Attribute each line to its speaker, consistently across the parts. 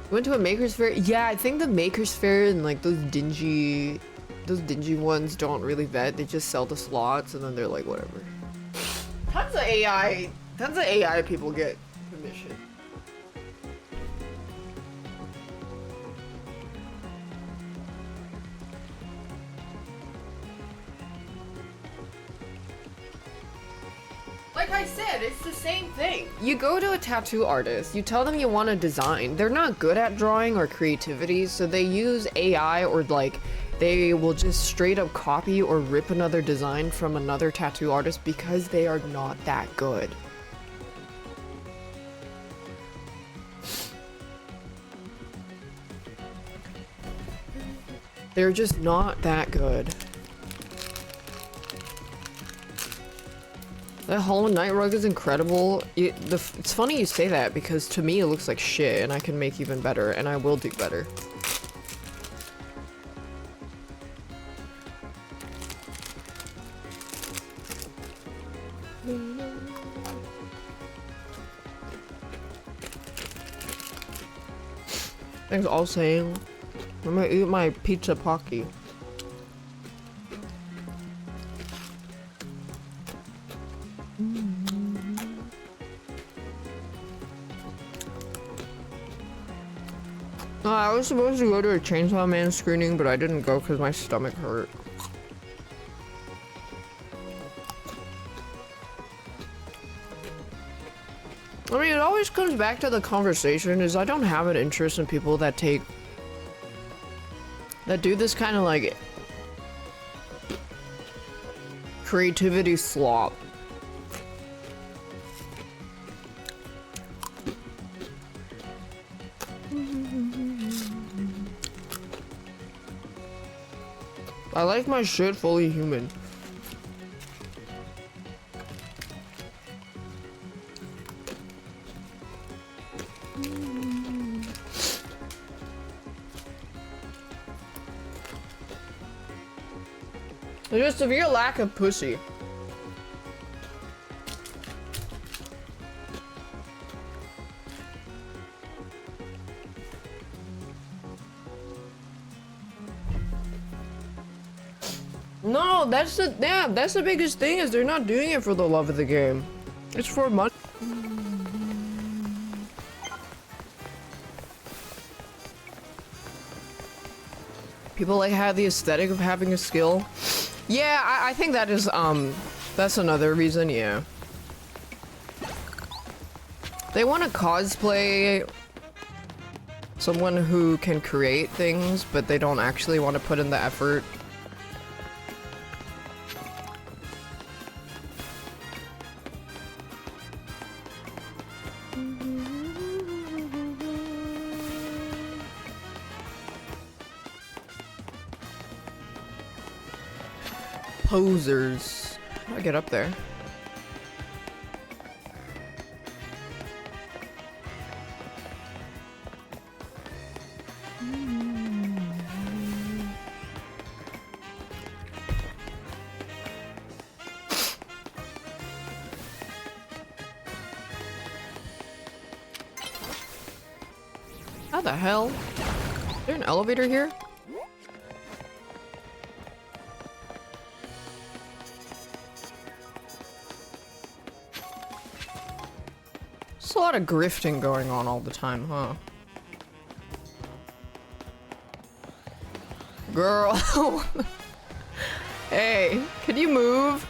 Speaker 1: Went to a maker's fair? Yeah, I think the maker's fair and like those dingy ones don't really vet. They just sell the slots and then they're like, whatever. Tons of AI people get commission. Like I said, it's the same thing. You go to a tattoo artist, you tell them you want a design. They're not good at drawing or creativity, so they use AI or like they will just straight up copy or rip another design from another tattoo artist because they are not that good. They're just not that good. That Hollow Knight rug is incredible. It's funny you say that because to me it looks like shit and I can make even better and I will do better. Thanks all saying. I'm gonna eat my pizza pocky. I was supposed to go to a Chainsaw Man screening, but I didn't go because my stomach hurt. I mean, it always comes back to the conversation is I don't have an interest in people that do this kind of like creativity slop. I like my shit fully human. There's a severe lack of pussy. No, that's the biggest thing is they're not doing it for the love of the game. It's for money. People like have the aesthetic of having a skill. Yeah, I think that is that's another reason, yeah. They want to cosplay someone who can create things, but they don't actually want to put in the effort. Posers. How do I get up there? How the hell? Is there an elevator here? There's a lot of grifting going on all the time, huh? Girl. Hey, can you move?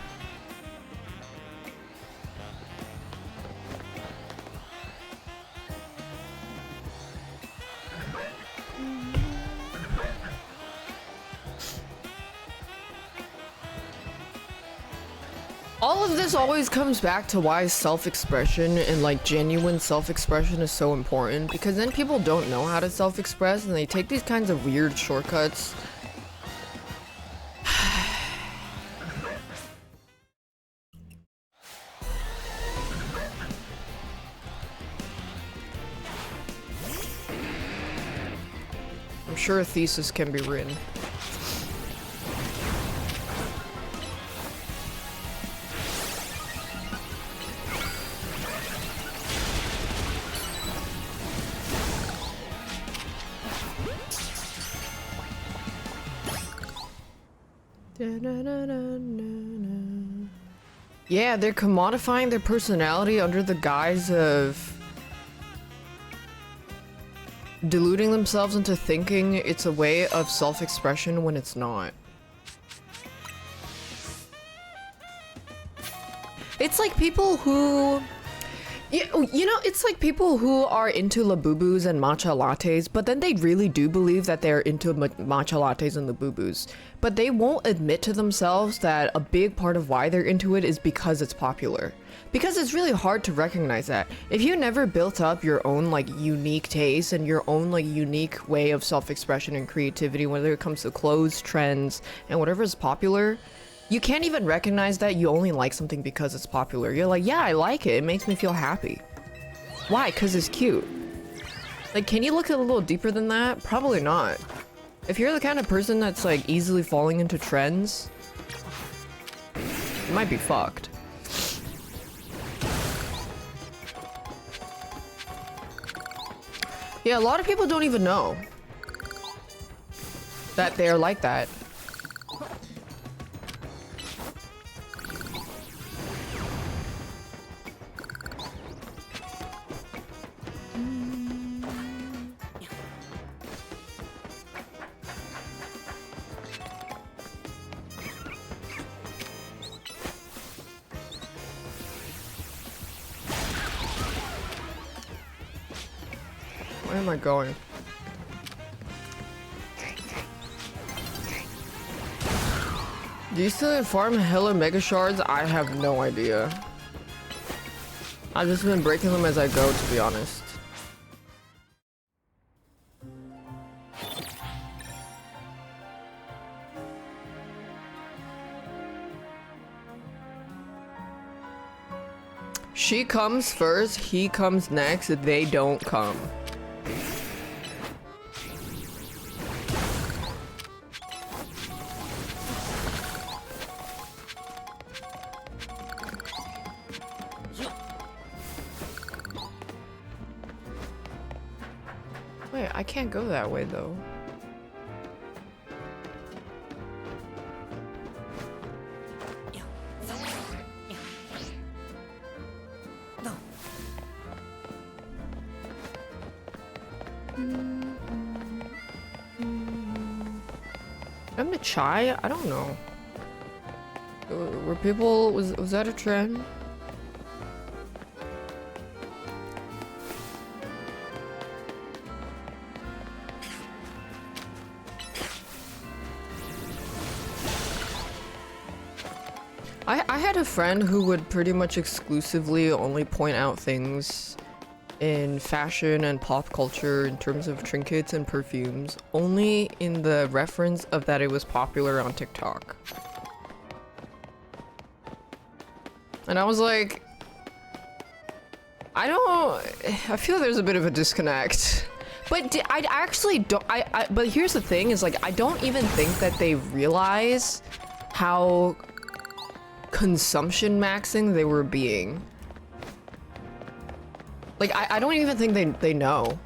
Speaker 1: All of this always comes back to why self-expression and like genuine self-expression is so important, because then people don't know how to self-express and they take these kinds of weird shortcuts. I'm sure a thesis can be written. Yeah, they're commodifying their personality under the guise of deluding themselves into thinking it's a way of self-expression when it's not. It's like people who... You know, it's like people who are into Labubus and matcha lattes, but then they really do believe that they're into matcha lattes and Labubus. But they won't admit to themselves that a big part of why they're into it is because it's popular. Because it's really hard to recognize that. If you never built up your own, like, unique taste and your own, like, unique way of self-expression and creativity, whether it comes to clothes, trends, and whatever is popular, you can't even recognize that you only like something because it's popular. You're like, yeah, I like it. It makes me feel happy. Why? Because it's cute. Like, can you look a little deeper than that? Probably not. If you're the kind of person that's, like, easily falling into trends, you might be fucked. Yeah, a lot of people don't even know that they're like that. Where am I going? Do you still farm hella mega shards? I have no idea. I've just been breaking them as I go, to be honest. She comes first, he comes next, they don't come. Wait, I can't go that way though. I'm the chai? I don't know. Were people, was that a trend? I had a friend who would pretty much exclusively only point out things in fashion and pop culture in terms of trinkets and perfumes, only in the reference of that it was popular on TikTok. And I was like, I feel there's a bit of a disconnect. But I actually don't, but here's the thing is like, I don't even think that they realize how consumption maxing they were being. Like, I don't even think they know.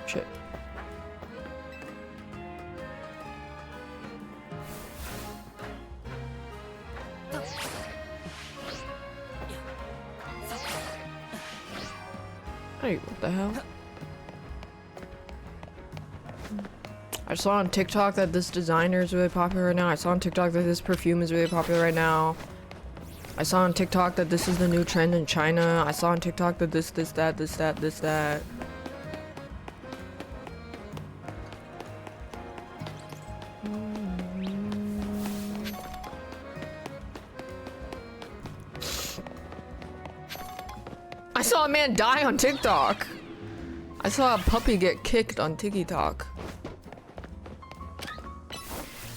Speaker 1: Shit. Hey, what the hell? I saw on TikTok that this designer is really popular right now. I saw on TikTok that this perfume is really popular right now. I saw on TikTok that this is the new trend in China. I saw on TikTok that this, that. I saw a man die on TikTok. I saw a puppy get kicked on TikTok.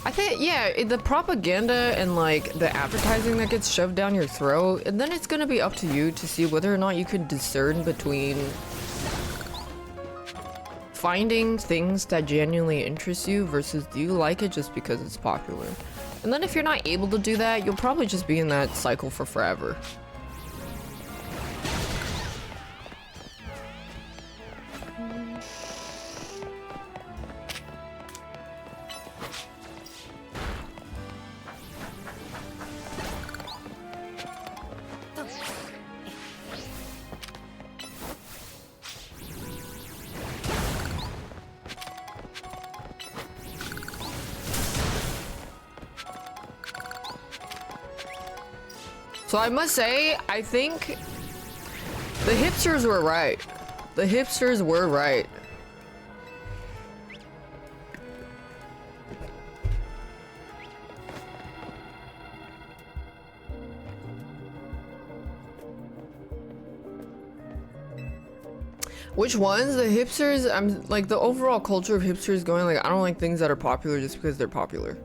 Speaker 1: I think, yeah, the propaganda and like the advertising that gets shoved down your throat, and then it's gonna be up to you to see whether or not you can discern between finding things that genuinely interest you versus do you like it just because it's popular. And then if you're not able to do that, you'll probably just be in that cycle for forever. So I must say, I think the hipsters were right. The hipsters were right. Which ones? The hipsters? I'm like the overall culture of hipsters going like, I don't like things that are popular just because they're popular.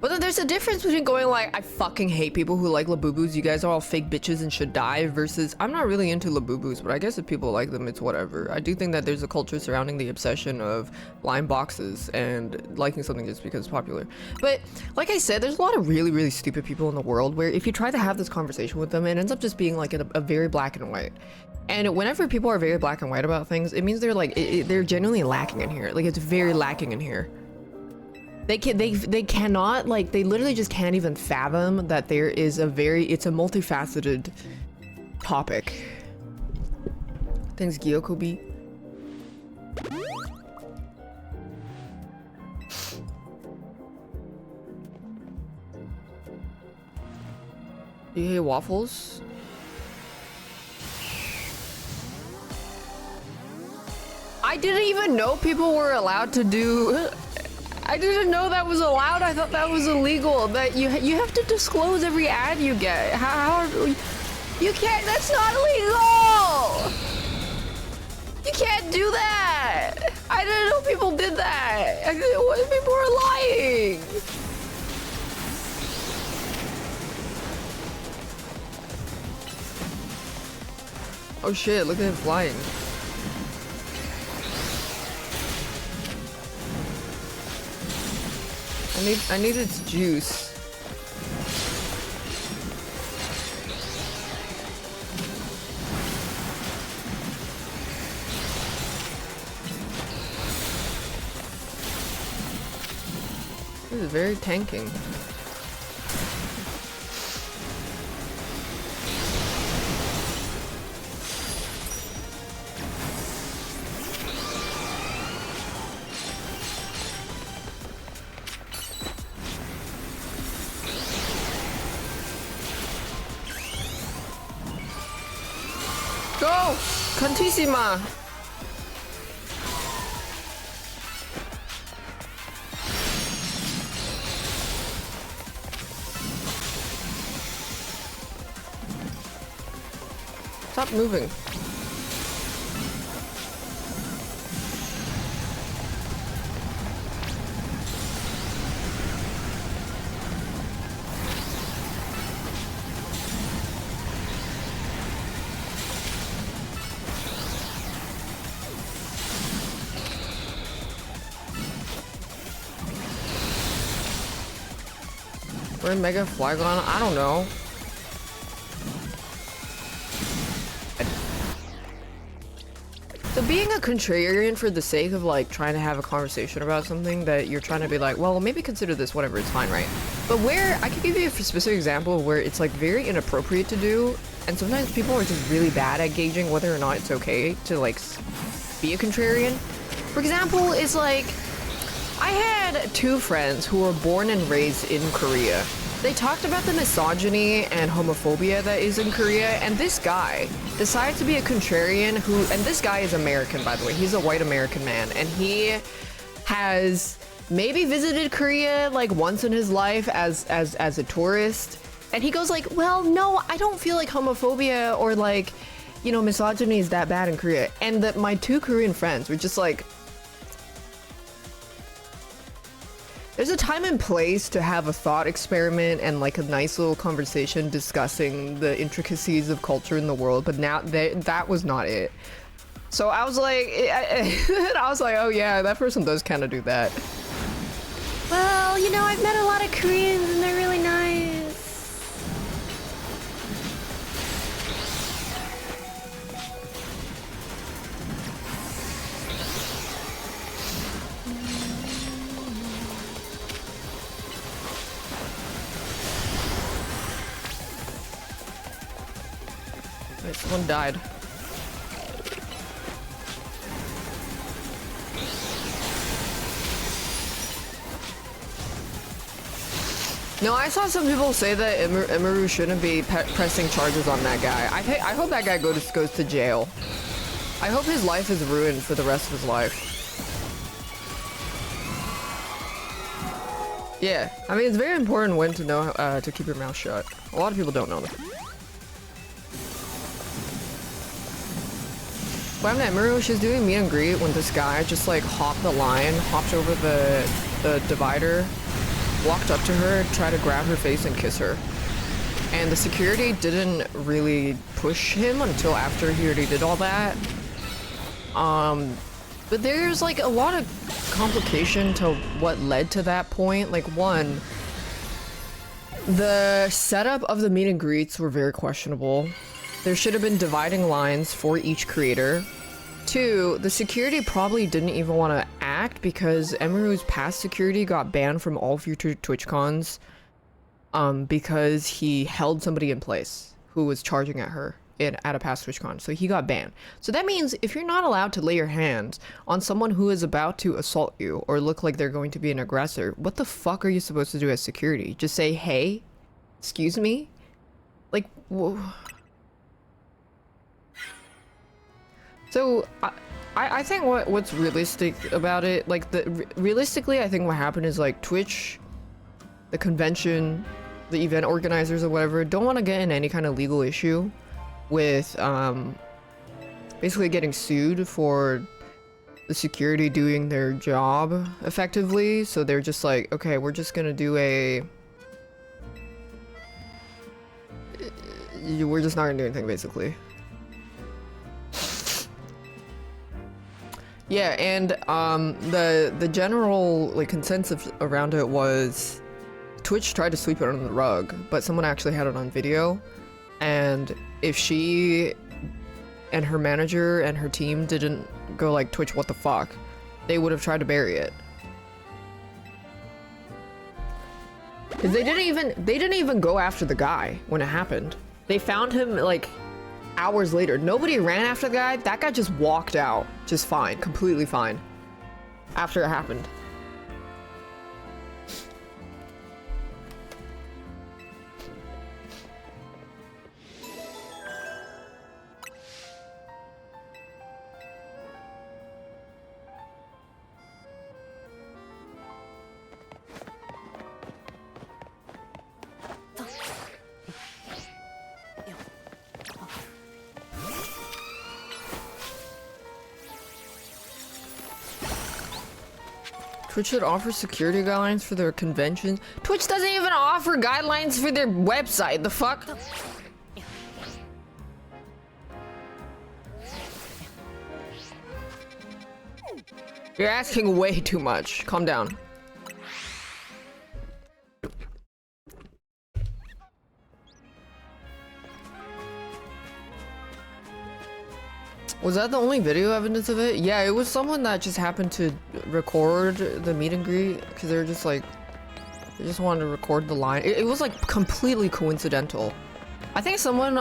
Speaker 1: But then there's a difference between going like, I fucking hate people who like Labubus, you guys are all fake bitches and should die, versus I'm not really into Labubus, but I guess if people like them, it's whatever. I do think that there's a culture surrounding the obsession of blind boxes and liking something just because it's popular. But like I said, there's a lot of really, really stupid people in the world where if you try to have this conversation with them, it ends up just being like a very black and white. And whenever people are very black and white about things, it means they're like, they're genuinely lacking in here. Like it's very lacking in here. They cannot, like, they literally just can't even fathom that there is it's a multifaceted topic. Thanks, Gyokobi. Do you hate waffles? I didn't even know people were allowed to do... I didn't know that was allowed. I thought that was illegal. That you have to disclose every ad you get. How you can't. That's not illegal. You can't do that. I didn't know people did that. People are lying. Oh shit! Look at him flying. I need its juice. This is very tanking. Go! Cantissima! Stop moving. Where Mega Flygon? I don't know. So being a contrarian for the sake of like trying to have a conversation about something that you're trying to be like, well, maybe consider this, whatever, it's fine, right? But where I could give you a specific example of where it's like very inappropriate to do, and sometimes people are just really bad at gauging whether or not it's okay to like be a contrarian. For example, it's like I had two friends who were born and raised in Korea. They talked about the misogyny and homophobia that is in Korea, and this guy decided to be a contrarian and this guy is American, by the way. He's a white American man, and he has maybe visited Korea like once in his life as a tourist. And he goes like, well, no, I don't feel like homophobia or like, you know, misogyny is that bad in Korea. And my two Korean friends were just like, there's a time and place to have a thought experiment and like a nice little conversation discussing the intricacies of culture in the world, but now that was not it. So I was like, I was like, oh yeah, that person does kind of do that.
Speaker 2: Well, you know, I've met a lot of Koreans and they're really nice.
Speaker 1: Wait, someone died. No, I saw some people say that Emeru shouldn't be pressing charges on that guy. I hope that guy goes to jail. I hope his life is ruined for the rest of his life. Yeah, I mean, it's very important when to know to keep your mouth shut. A lot of people don't know that. What happened to Emeru? She was doing meet and greet when this guy just like hopped the line, hopped over the divider, walked up to her, tried to grab her face and kiss her. And the security didn't really push him until after he already did all that. But there's like a lot of complication to what led to that point. Like, one, the setup of the meet and greets were very questionable. There should have been dividing lines for each creator. Two, the security probably didn't even want to act because Emeru's past security got banned from all future TwitchCons because he held somebody in place who was charging at her at a past TwitchCon. So he got banned. So that means if you're not allowed to lay your hands on someone who is about to assault you or look like they're going to be an aggressor, what the fuck are you supposed to do as security? Just say, hey, excuse me? Like, whoa. So, I think what's realistic about it, like, realistically, I think what happened is, like, Twitch, the convention, the event organizers or whatever, don't want to get in any kind of legal issue with, basically getting sued for the security doing their job effectively, so they're just like, okay, we're just gonna do we're just not gonna do anything, basically. Yeah, and the general like consensus around it was Twitch tried to sweep it under the rug, but someone actually had it on video, and if she and her manager and her team didn't go like, Twitch, what the fuck, they would have tried to bury it. Cause they didn't even go after the guy when it happened. They found him like hours later. Nobody ran after the guy. That guy just walked out just fine, completely fine after it happened. Twitch should offer security guidelines for their conventions. Twitch doesn't even offer guidelines for their website. The fuck? You're asking way too much. Calm down. Was that the only video evidence of it? Yeah, it was someone that just happened to record the meet and greet because they were just like, they just wanted to record the line. It was like completely coincidental. I think someone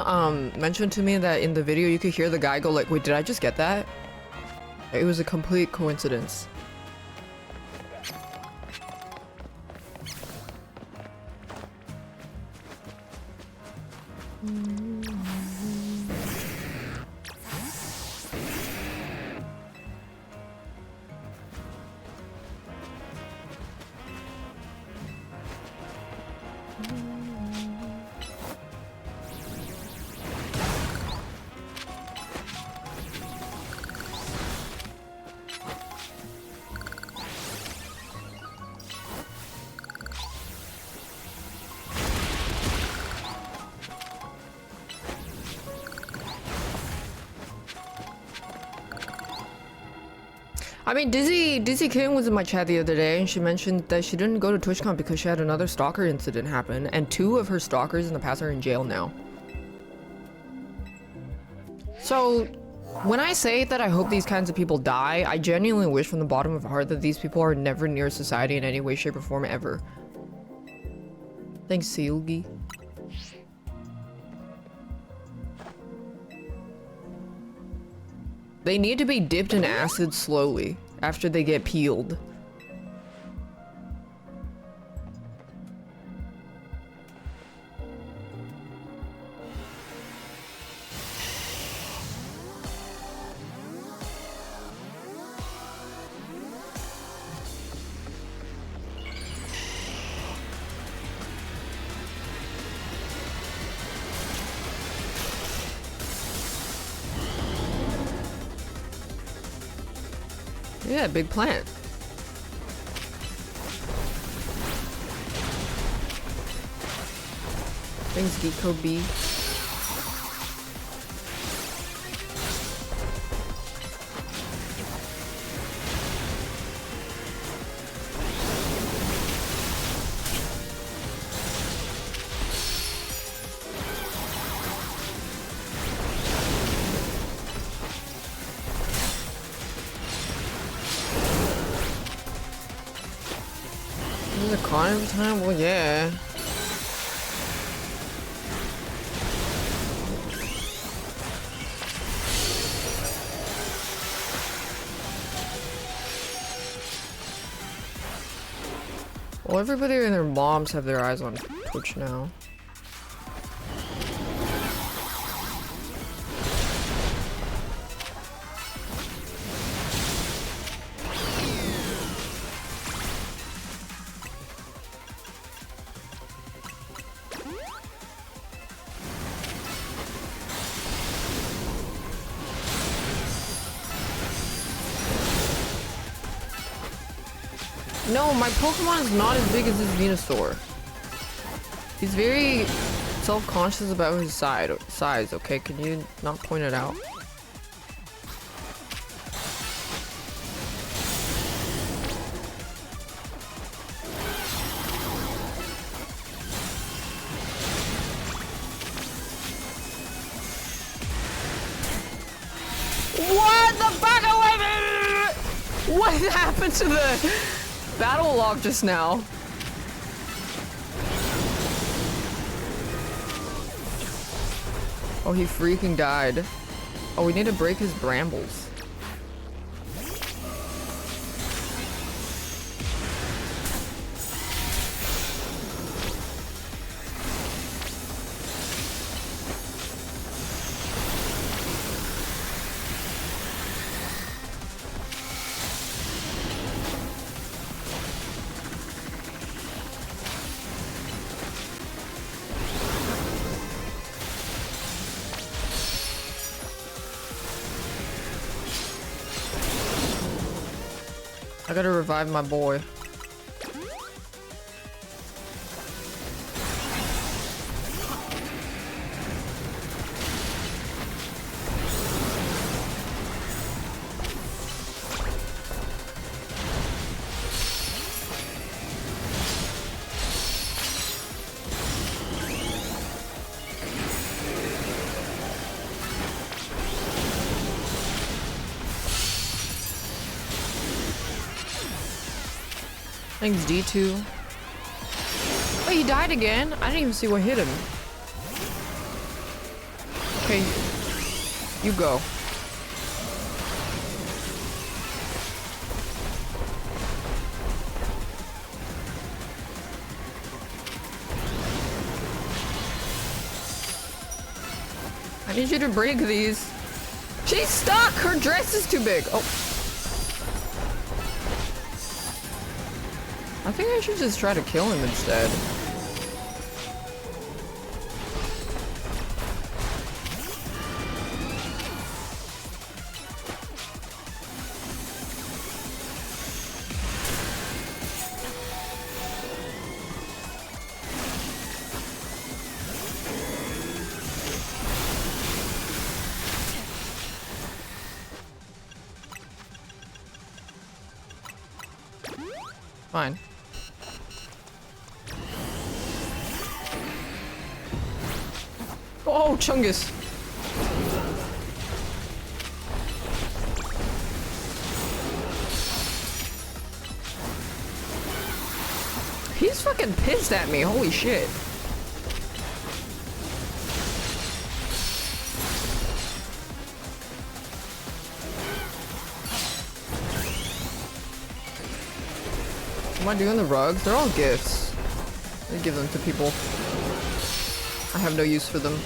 Speaker 1: mentioned to me that in the video you could hear the guy go like, wait, did I just get that? It was a complete coincidence. I mean, Dizzy King was in my chat the other day, and she mentioned that she didn't go to TwitchCon because she had another stalker incident happen, and 2 of her stalkers in the past are in jail now. So, when I say that I hope these kinds of people die, I genuinely wish from the bottom of my heart that these people are never near society in any way, shape, or form ever. Thanks, Sealgi. They need to be dipped in acid slowly after they get peeled. Yeah, big plant. Thanks, Geeko B. Is it con every time? Well, yeah. Well, everybody and their moms have their eyes on Twitch now. No, my Pokemon is not as big as his Venusaur. He's very self-conscious about his size, okay? Can you not point it out? What the fuck? What happened to the battle log just now? Oh, he freaking died. Oh, we need to break his brambles. I gotta revive my boy. Thanks, D2. Oh, he died again? I didn't even see what hit him. Okay, you go. I need you to break these. She's stuck! Her dress is too big. Oh. I think I should just try to kill him instead. fine. Oh, Chungus. He's fucking pissed at me, holy shit. Am I doing the rugs? They're all gifts. I give them to people. I have no use for them.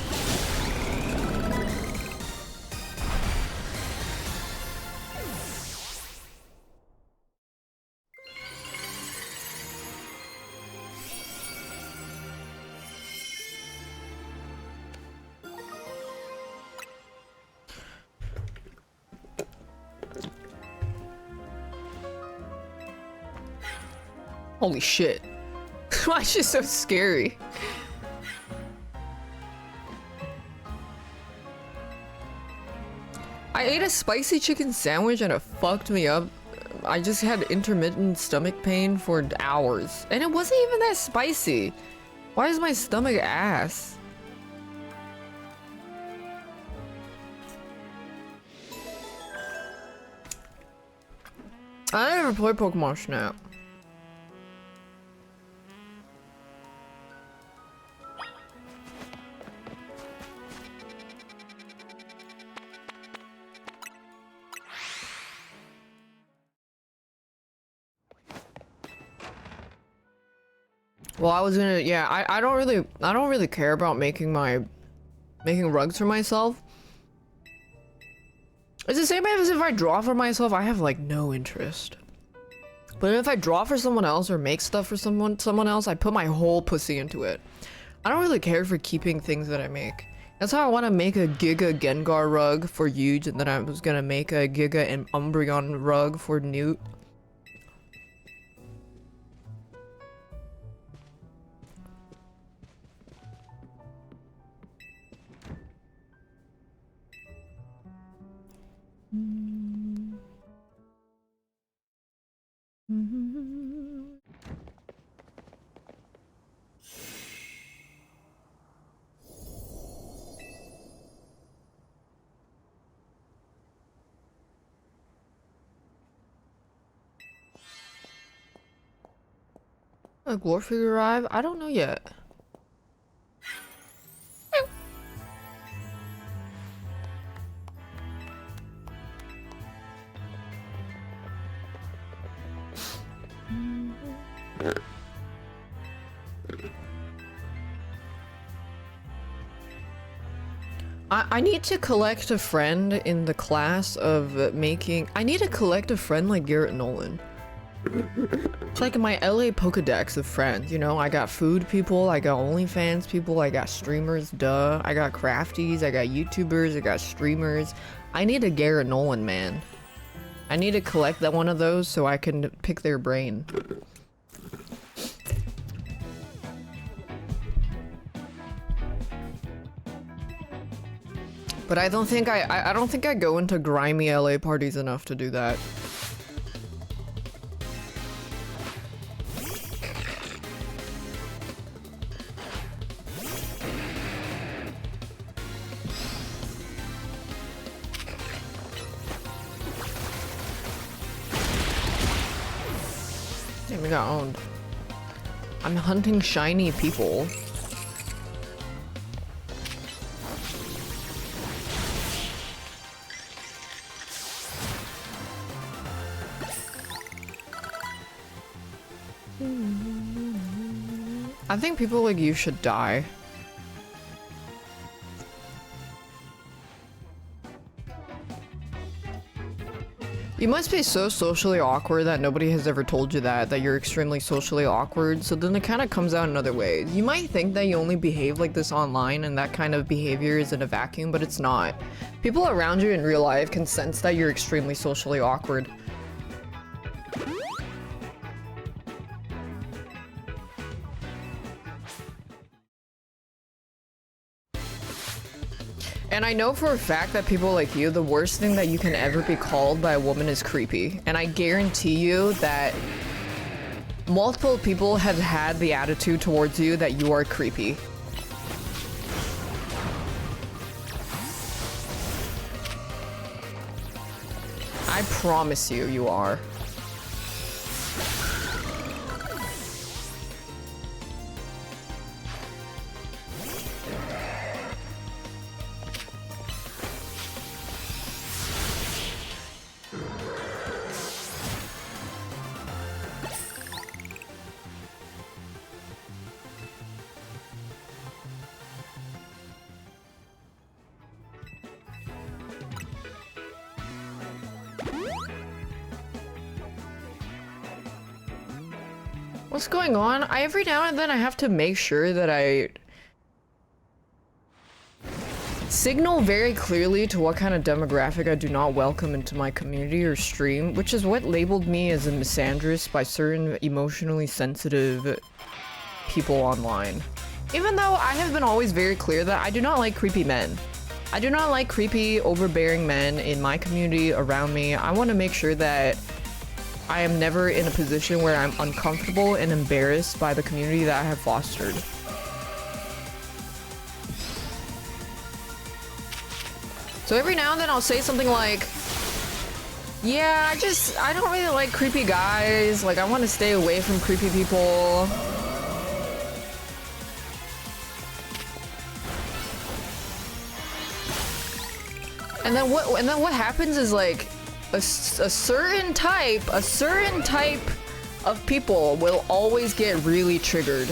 Speaker 1: Holy shit. Why is she so scary? I ate a spicy chicken sandwich and it fucked me up. I just had intermittent stomach pain for hours. And it wasn't even that spicy. Why is my stomach ass? I never played Pokemon Snap. Well, I was gonna, yeah, I don't really care about making rugs for myself. It's the same as if I draw for myself, I have like no interest. But if I draw for someone else or make stuff for someone else, I put my whole pussy into it. I don't really care for keeping things that I make. That's how I want to make a Giga Gengar rug for Yuge, and then I was gonna make a Giga and Umbreon rug for Newt. A Glorfig arrive? I don't know yet. I need to collect a friend in the class of making. I need to collect a friend like Garrett Nolan. It's like my LA Pokedex of friends, you know? I got food people, I got OnlyFans people, I got streamers, duh. I got crafties, I got YouTubers, I got streamers. I need a Garrett Nolan, man. I need to collect that one of those so I can pick their brain. But I don't think I don't think I go into grimy LA parties enough to do that. Damn, we got owned. I'm hunting shiny people. I think people like you should die. You must be so socially awkward that nobody has ever told you that you're extremely socially awkward, so then it kind of comes out in other ways. You might think that you only behave like this online and that kind of behavior is in a vacuum, but it's not. People around you in real life can sense that you're extremely socially awkward. And I know for a fact that people like you, the worst thing that you can ever be called by a woman is creepy. And I guarantee you that multiple people have had the attitude towards you that you are creepy. I promise you, you are. What's going on? Every now and then I have to make sure that I signal very clearly to what kind of demographic I do not welcome into my community or stream, which is what labeled me as a misandrist by certain emotionally sensitive people online. Even though I have been always very clear that I do not like creepy men. I do not like creepy, overbearing men in my community, around me. I want to make sure that I am never in a position where I'm uncomfortable and embarrassed by the community that I have fostered. So every now and then I'll say something like, yeah, I don't really like creepy guys. Like, I want to stay away from creepy people. And then what happens is like, a certain type of people will always get really triggered.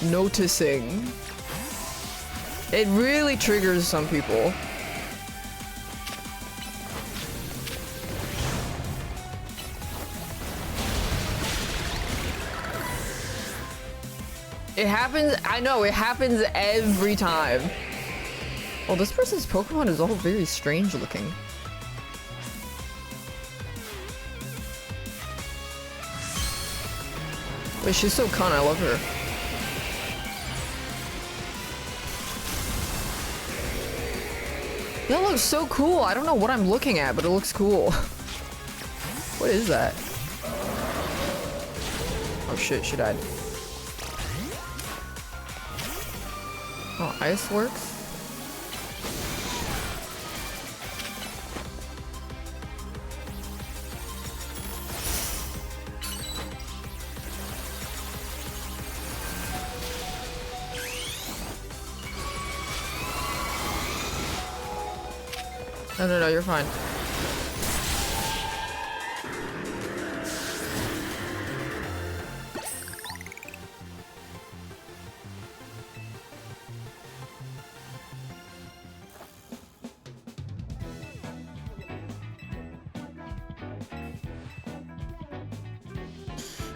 Speaker 1: Noticing. It really triggers some people. It happens, I know, it happens every time. Oh, this person's Pokemon is all very strange looking. Wait, she's so cunt, I love her. That looks so cool. I don't know what I'm looking at, but it looks cool. What is that? Oh shit, she died. Oh, ice works? No, you're fine.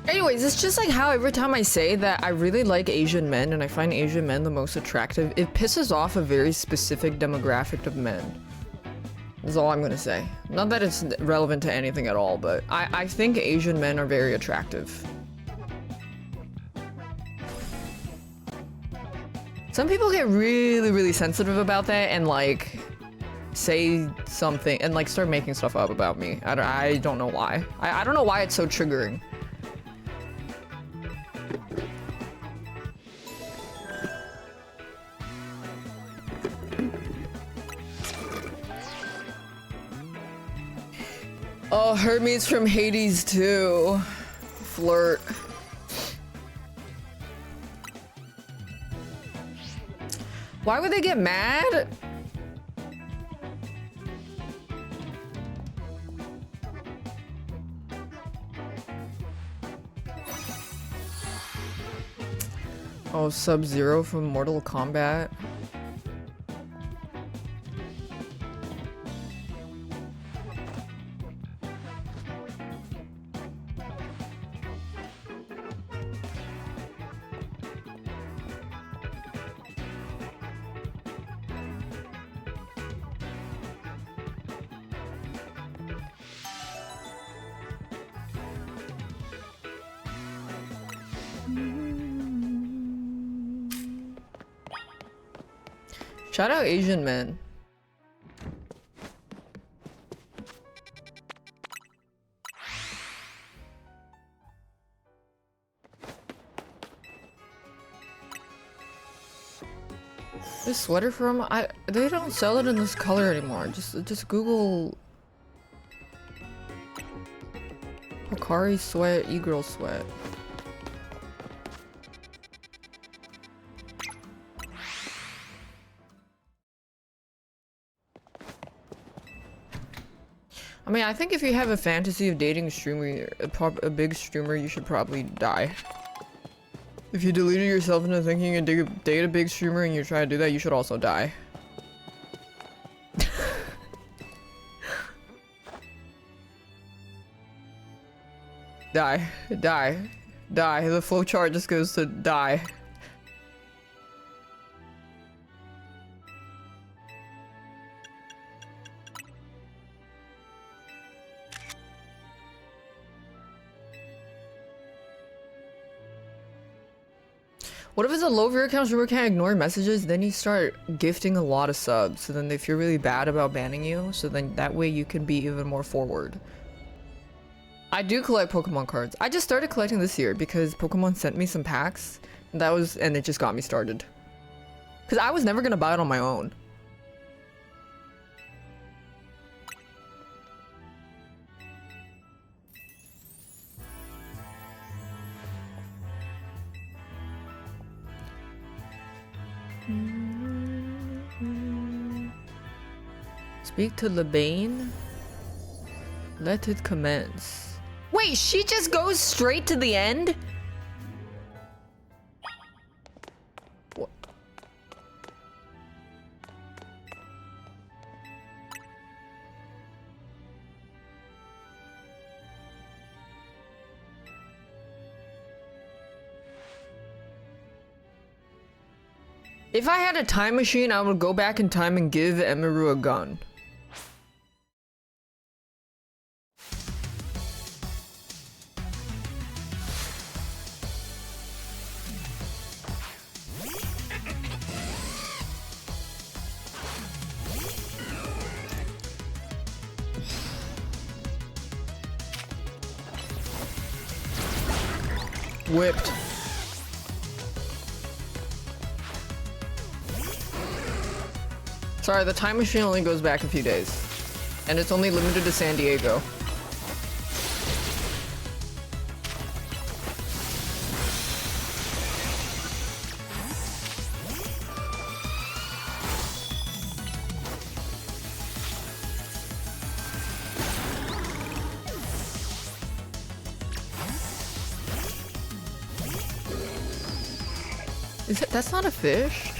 Speaker 1: Anyways, it's just like how every time I say that I really like Asian men and I find Asian men the most attractive, it pisses off a very specific demographic of men. Is all I'm gonna say. Not that it's relevant to anything at all, but I think Asian men are very attractive. Some people get really, really sensitive about that and like say something and like start making stuff up about me. I don't know why. I don't know why it's so triggering. Oh, Hermes from Hades too. Flirt. Why would they get mad? Oh, Sub-Zero from Mortal Kombat. Shout out Asian men. This sweater from they don't sell it in this color anymore. Just Google Hikari sweat, e-girl sweat. I mean, I think if you have a fantasy of dating a streamer, a big streamer, you should probably die. If you deluded yourself into thinking you date a big streamer and you try to do that, you should also die. Die. Die. Die. The flowchart just goes to die. What if it's a low viewer count streamer can't ignore messages? Then you start gifting a lot of subs. So then they feel really bad about banning you. So then that way you can be even more forward. I do collect Pokemon cards. I just started collecting this year because Pokemon sent me some packs. And it just got me started. Because I was never going to buy it on my own. Speak to Lebane. Let it commence. Wait, she just goes straight to the end? What? If I had a time machine, I would go back in time and give Emiru a gun. Whipped. Sorry, the time machine only goes back a few days. And it's only limited to San Diego. That's not a fish.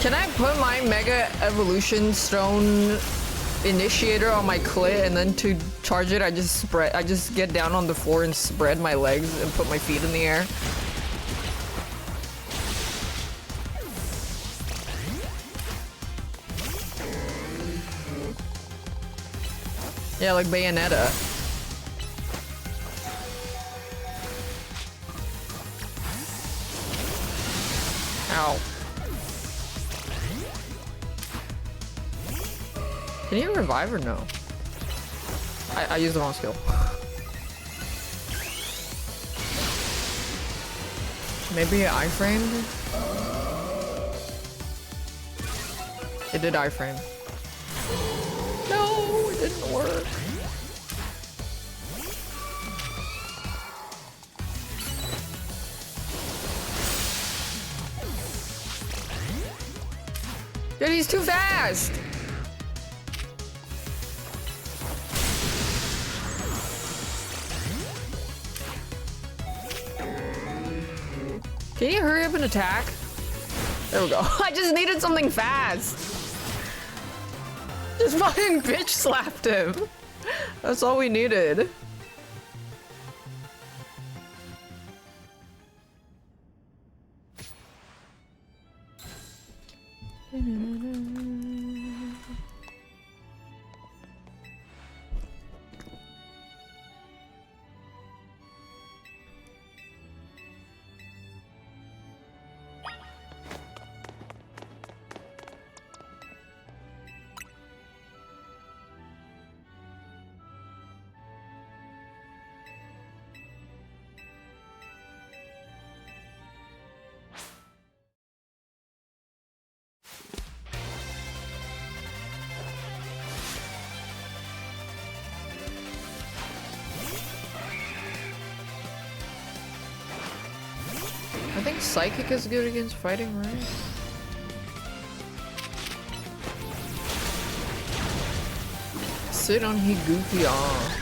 Speaker 1: Can I put my Mega Evolution Stone Initiator on my clit and then to charge it I just get down on the floor and spread my legs and put my feet in the air? Yeah, like Bayonetta. Ow. Can you revive or no? I used the wrong skill. Maybe I iframed? It did iframe. No, it didn't work. Dude, he's too fast! Can you hurry up and attack? There we go. I just needed something fast. Just fucking bitch slapped him. That's all we needed. think Psychic is good against fighting, right? Sit on he goofy ah.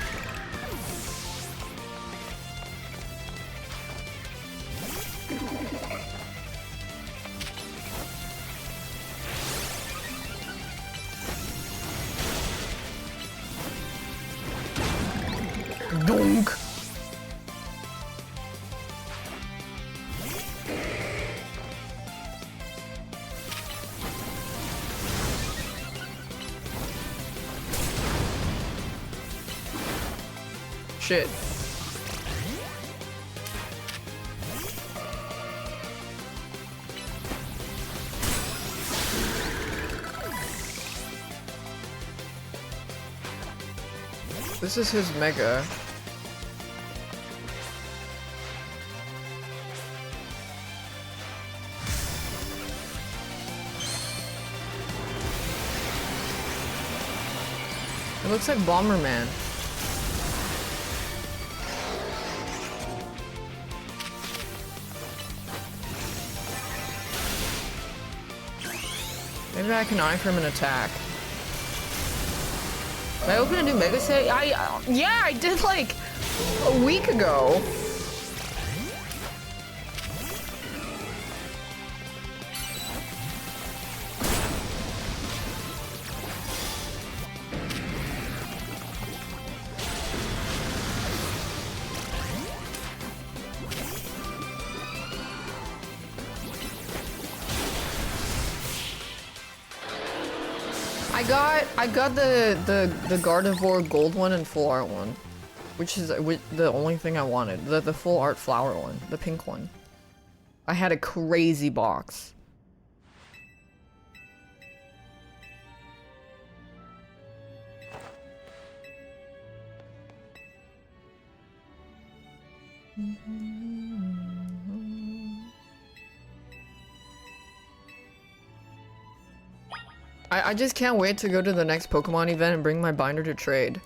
Speaker 1: Donk. Shit. This is his mega. It looks like Bomberman. Maybe I can eye for him an attack. Did I open a new mega set? Yeah, I did like a week ago. I got the Gardevoir gold one and full art one, which is the only thing I wanted. The full art flower one, the pink one. I had a crazy box. I just can't wait to go to the next Pokemon event and bring my binder to trade.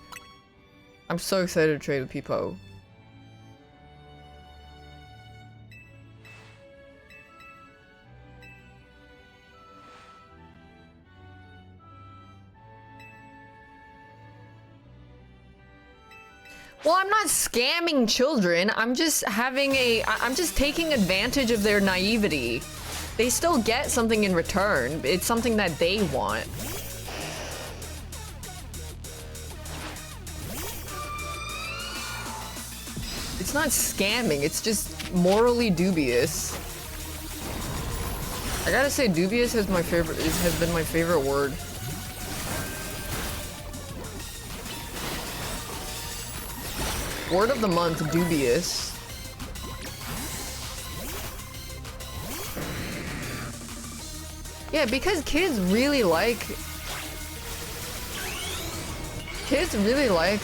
Speaker 1: I'm so excited to trade with Peepo. Well, I'm not scamming children. I'm just I'm just taking advantage of their naivety. They still get something in return. It's something that they want. It's not scamming, it's just morally dubious. I gotta say, dubious has been my favorite word. Word of the month, dubious. Yeah, because kids really like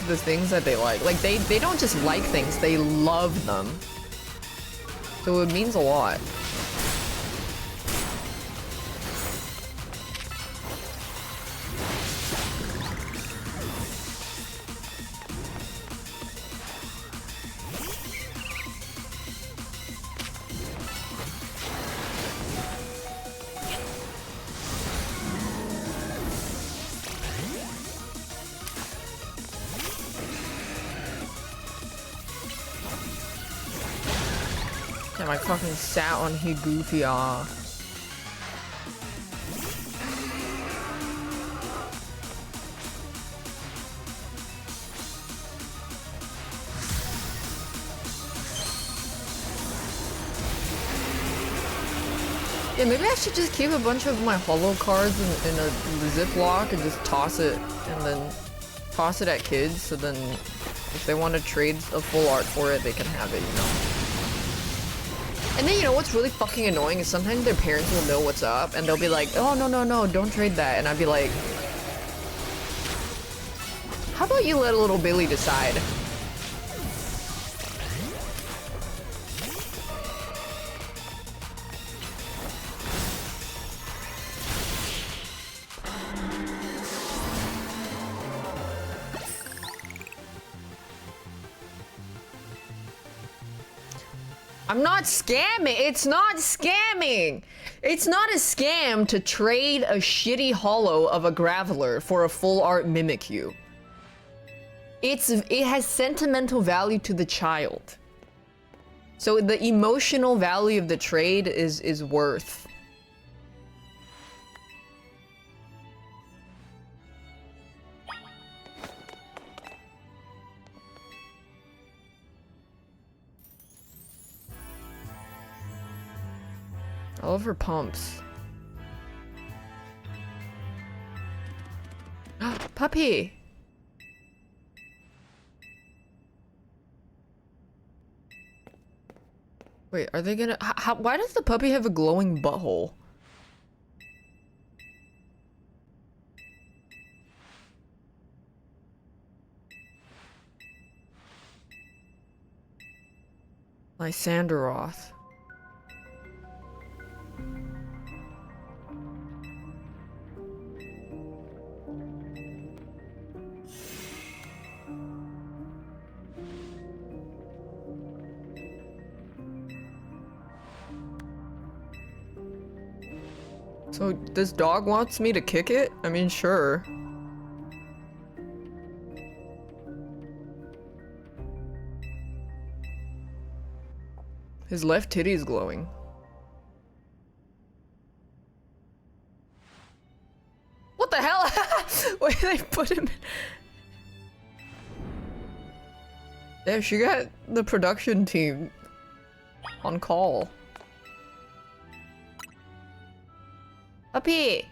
Speaker 1: the things that they like. Like, they don't just like things, they love them. So it means a lot. Damn, I fucking sat on he goofy ah. Yeah, maybe I should just keep a bunch of my holo cards in a Ziploc and just toss it, and then toss it at kids, so then if they want to trade a full art for it, they can have it, you know? And then, you know, what's really fucking annoying is sometimes their parents will know what's up, and they'll be like, oh, no, don't trade that, and I'd be like, how about you let little Billy decide? I'm not scamming. It's not scamming. It's not a scam to trade a shitty holo of a Graveler for a full art Mimikyu. It has sentimental value to the child. So the emotional value of the trade is worth. I love her pumps. Puppy! Wait, are they gonna- why does the puppy have a glowing butthole? Lysanderoth. So, this dog wants me to kick it? I mean, sure. His left titty is glowing. What the hell? Why did they put him in? Yeah, she got the production team on call. Puppy!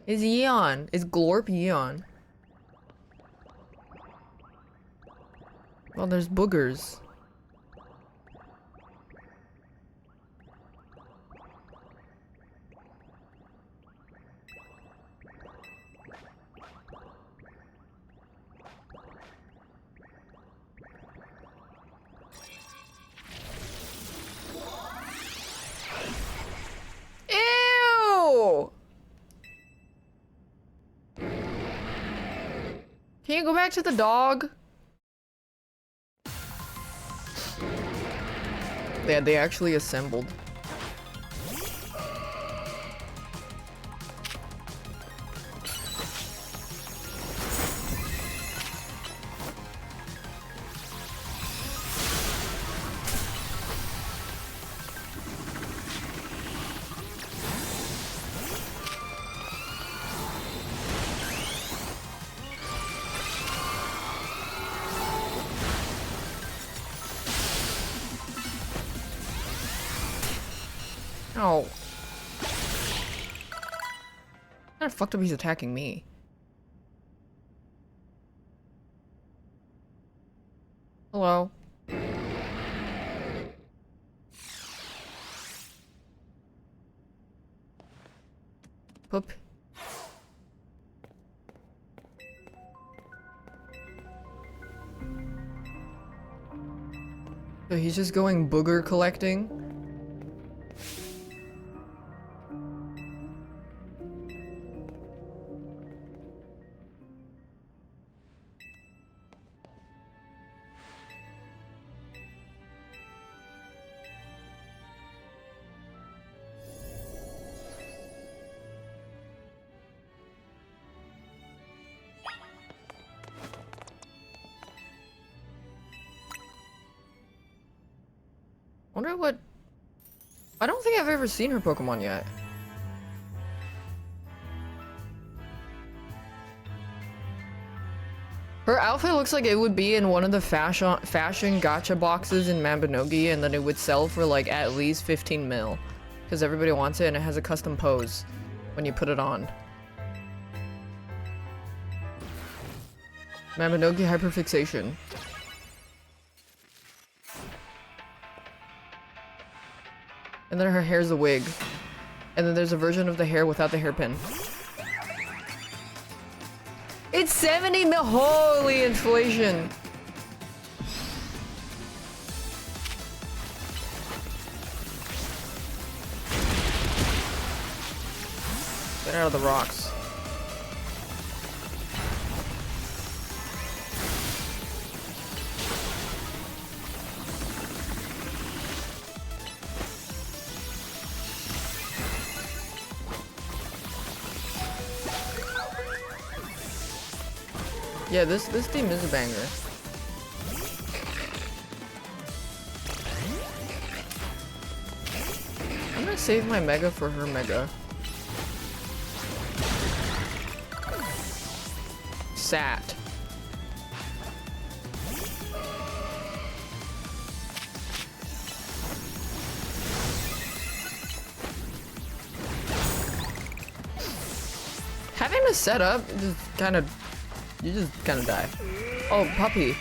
Speaker 1: Is Yeon? Is Glorp Yeon? Well, there's boogers. Ew! Can you go back to the dog? Yeah, they actually assembled. Oh. How fucked up he's attacking me? Hello. Poop. So he's just going booger collecting? Wonder what... I don't think I've ever seen her Pokemon yet. Her outfit looks like it would be in one of the fashion gacha boxes in Mabinogi, and then it would sell for like at least 15 mil. Because everybody wants it and it has a custom pose when you put it on. Mabinogi hyperfixation. And then her hair's a wig. And then there's a version of the hair without the hairpin. It's 70 mil! Holy inflation! Get out of the rocks.
Speaker 3: Yeah, this theme is a banger. I'm gonna save my mega for her mega. Sat. Having to set up just kind of, you just kind of die. Oh, puppy.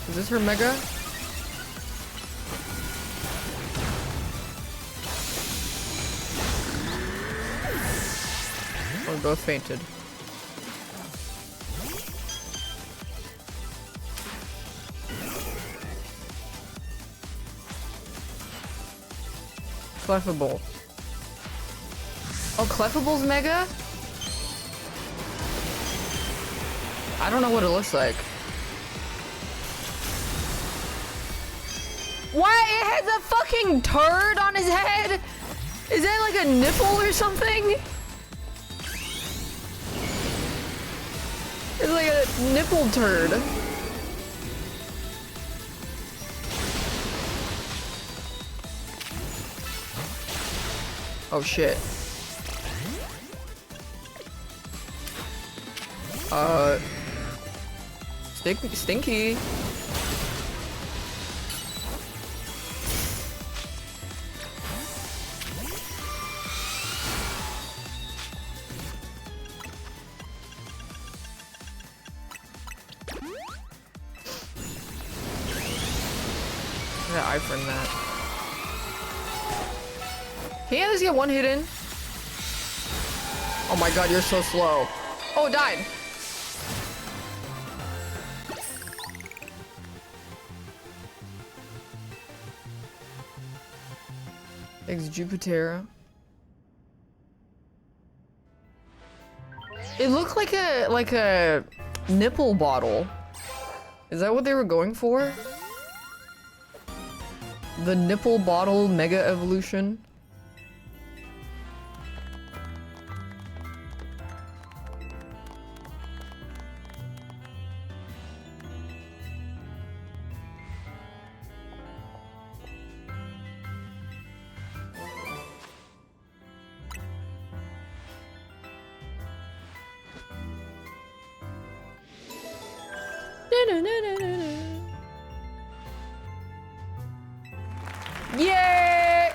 Speaker 3: Is this her mega? Oh, we both fainted. Clefable. Oh, Clefable's mega? I don't know what it looks like. What? It has a fucking turd on his head? Is that like a nipple or something? It's like a nipple turd. Oh shit. Stinky. Yeah, I friend that. Can you at least get one hit in? Oh my god, you're so slow. Oh, died. Ex Jupiter. It looked like a nipple bottle. Is that what they were going for? The nipple bottle mega evolution. Yay!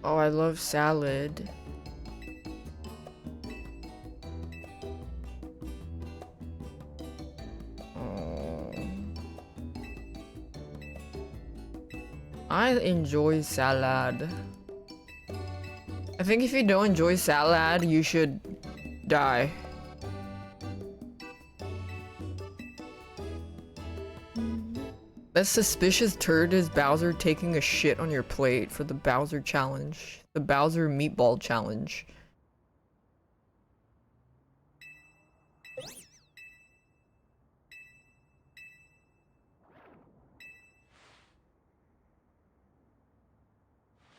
Speaker 3: Oh, I love salad. Oh. I enjoy salad. I think if you don't enjoy salad, you should die. That suspicious turd is Bowser taking a shit on your plate for the Bowser challenge. The Bowser meatball challenge.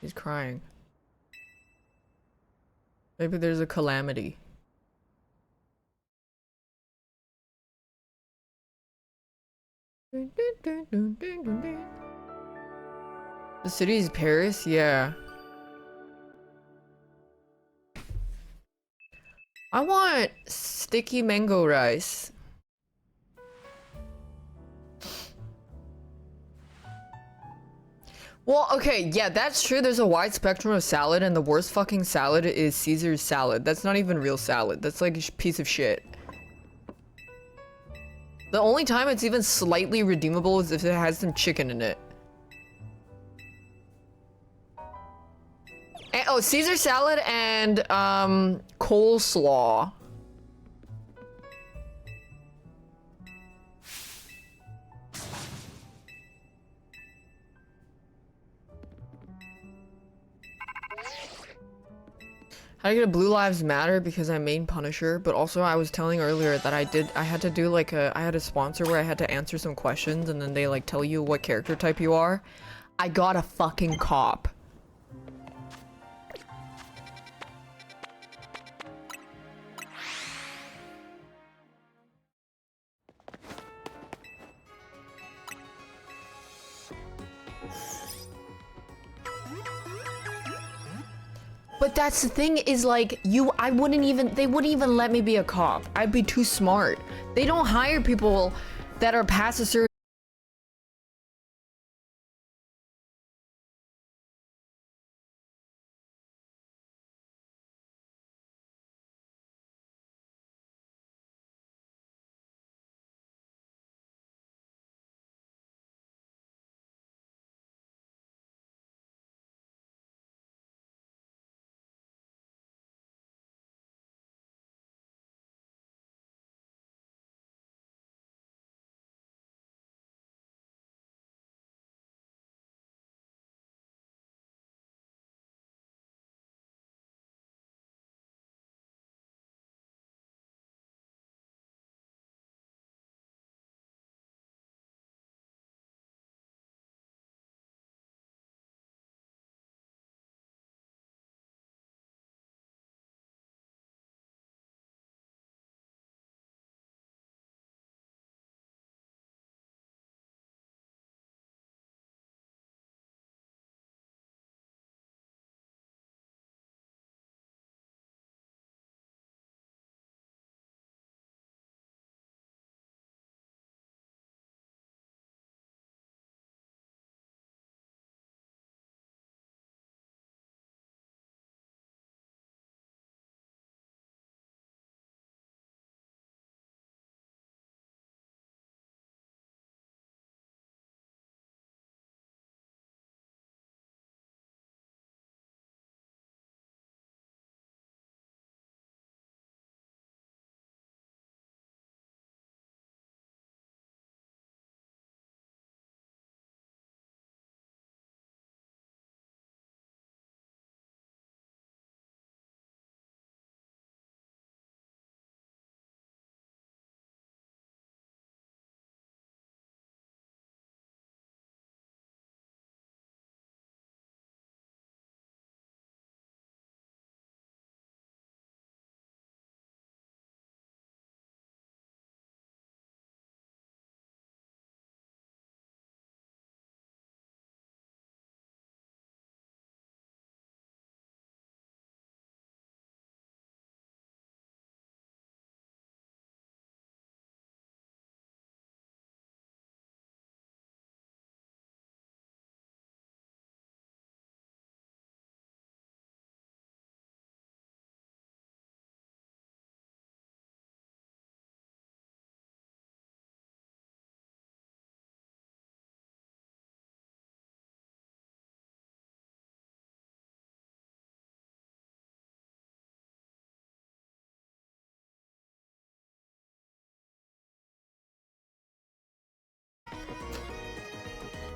Speaker 3: He's crying. Maybe there's a calamity. The city is Paris? Yeah. I want sticky mango rice. Well, okay, yeah, that's true. There's a wide spectrum of salad, and the worst fucking salad is Caesar's salad. That's not even real salad. That's like a piece of shit. The only time it's even slightly redeemable is if it has some chicken in it. And, oh, Caesar salad and coleslaw. How to get a Blue Lives Matter because I main Punisher, but also I was telling earlier that I had to do like I had a sponsor where I had to answer some questions and then they like tell you what character type you are.
Speaker 1: I got a fucking cop. But that's the thing is like they wouldn't even let me be a cop. I'd be too smart. They don't hire people that are past a certain.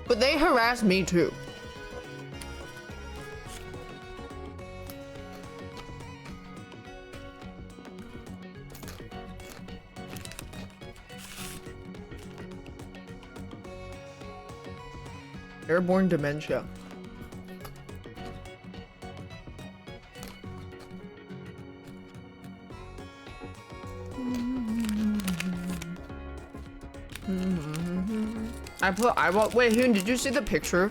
Speaker 1: But they harass me too. Airborne dementia. Wait, Hoon, did you see the picture?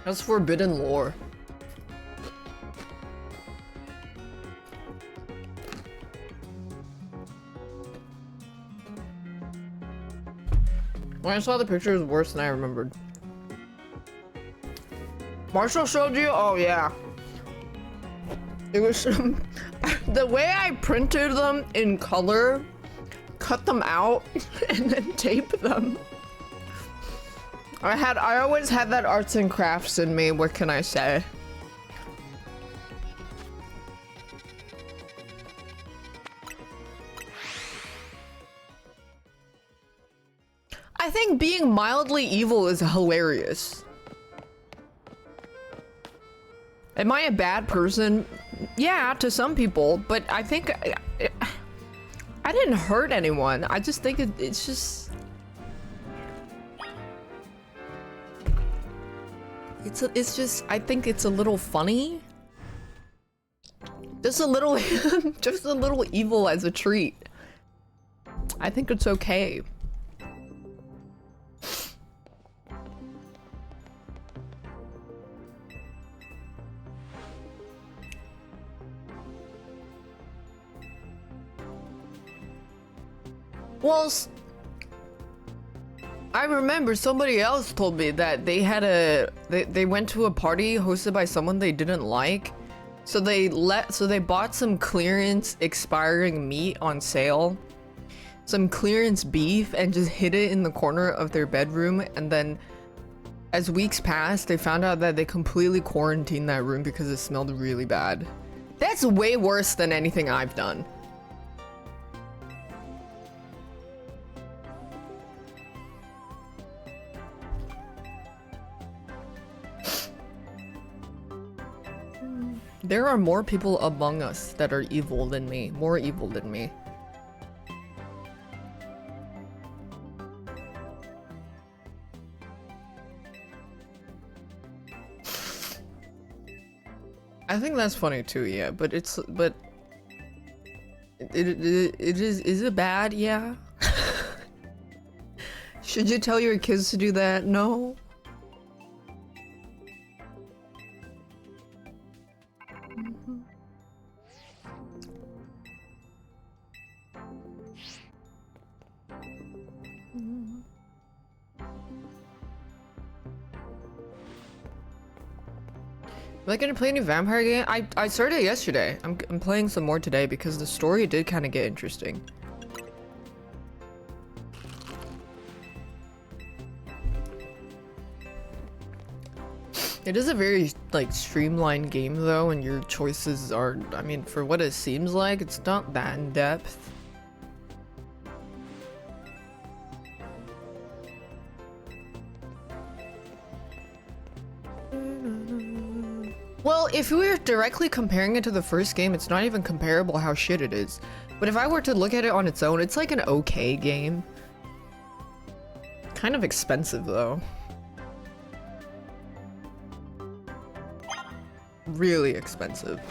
Speaker 1: That's forbidden lore. When I saw the picture, it was worse than I remembered. Marshall showed you? Oh, yeah. It was the way I printed them in color, cut them out, and then tape them. I always had that arts and crafts in me, what can I say? I think being mildly evil is hilarious. Am I a bad person? Yeah, to some people, but I think I didn't hurt anyone. I just think it's just...
Speaker 3: It's just, I think it's a little funny. Just a little, just a little evil as a treat. I think it's okay. Well, I remember somebody else told me that they had they went to a party hosted by someone they didn't like. So they bought some clearance expiring meat on sale. Some clearance beef and just hid it in the corner of their bedroom, and then as weeks passed, they found out that they completely quarantined that room because it smelled really bad. That's way worse than anything I've done. There are more people among us that are evil than me, more evil than me. I think that's funny too, yeah, but it is it bad? Yeah. Should you tell your kids to do that? No. Am I gonna play any vampire game? I started yesterday. I'm playing some more today because the story did kind of get interesting. It is a very like streamlined game though, and your choices are, I mean, for what it seems like, it's not that in depth. Well, if we were directly comparing it to the first game, it's not even comparable how shit it is. But if I were to look at it on its own, it's like an okay game. Kind of expensive though. Really expensive.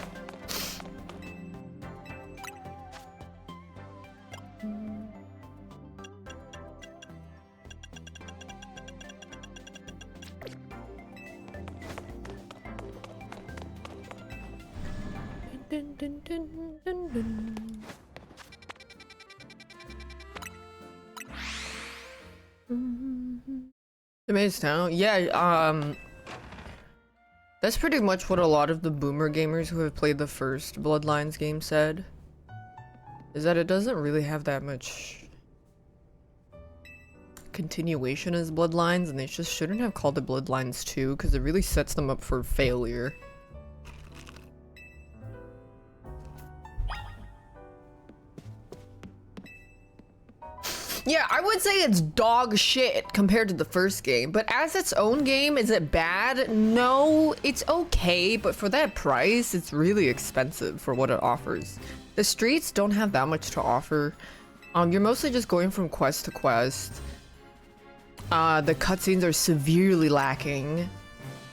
Speaker 3: Dun, dun, dun, dun, dun. The Maze Town? Yeah, that's pretty much what a lot of the boomer gamers who have played the first Bloodlines game said. Is that it doesn't really have that much continuation as Bloodlines, and they just shouldn't have called it Bloodlines 2 because it really sets them up for failure. Yeah, I would say it's dog shit compared to the first game, but as its own game, is it bad? No, it's okay, but for that price, it's really expensive for what it offers. The streets don't have that much to offer. You're mostly just going from quest to quest. The cutscenes are severely lacking.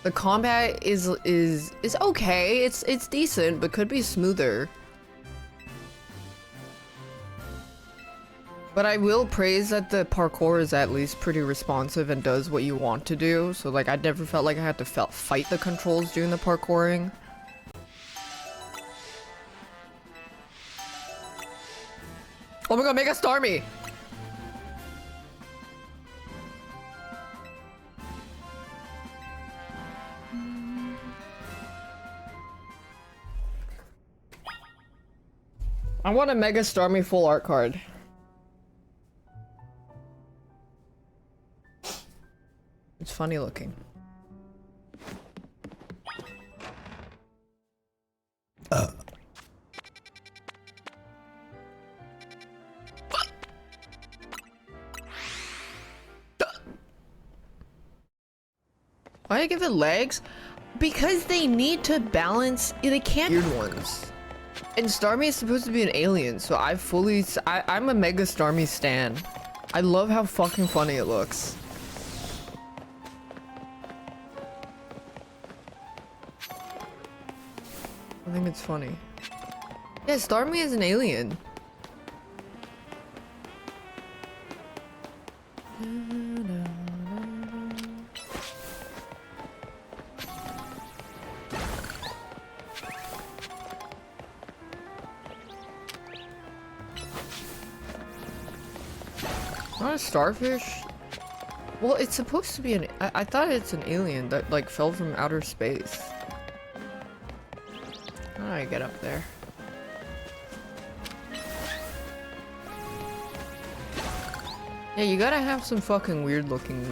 Speaker 3: The combat is okay. It's decent, but could be smoother. But I will praise that the parkour is at least pretty responsive and does what you want to do. So like I never felt like I had to fight the controls during the parkouring. Oh my god, make us Starmie! I want a Mega Starmie full art card. It's funny looking. Why I give it legs? Because they need to balance. They can't weird ones. And Starmie is supposed to be an alien, so I'm a Mega Starmie stan. I love how fucking funny it looks. I think it's funny. Yeah, start me as an alien. Not a starfish? Well, it's supposed to be an... I thought it's an alien that, like, fell from outer space. How do I get up there? Yeah, you gotta have some fucking weird looking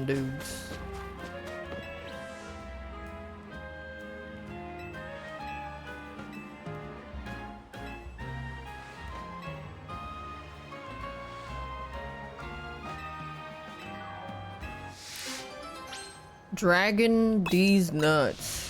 Speaker 3: dudes. Dragon these nuts.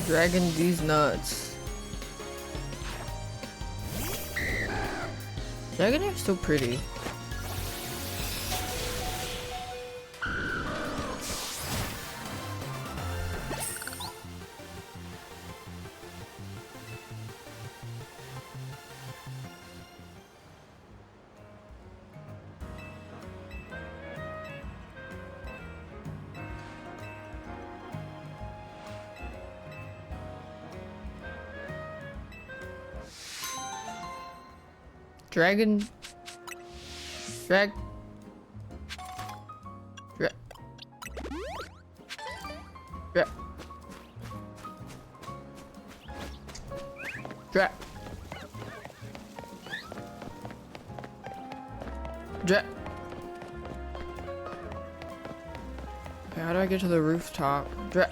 Speaker 3: Dragon these nuts. Dragon are so pretty. Dragon. Drag. Drag. Drag. Drag. Drag. Okay, how do I get to the rooftop? Drag.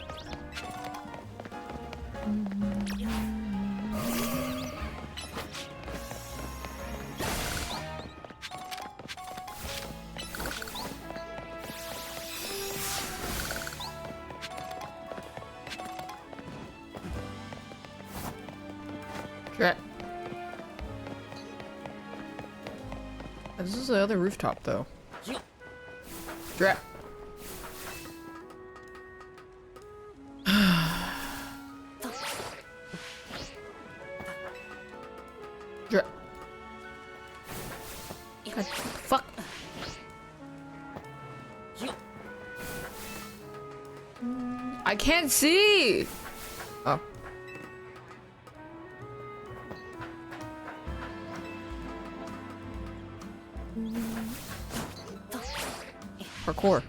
Speaker 3: This is the other rooftop, though. Drap. Drap. God, fuck. I can't see. Oh. Parkour.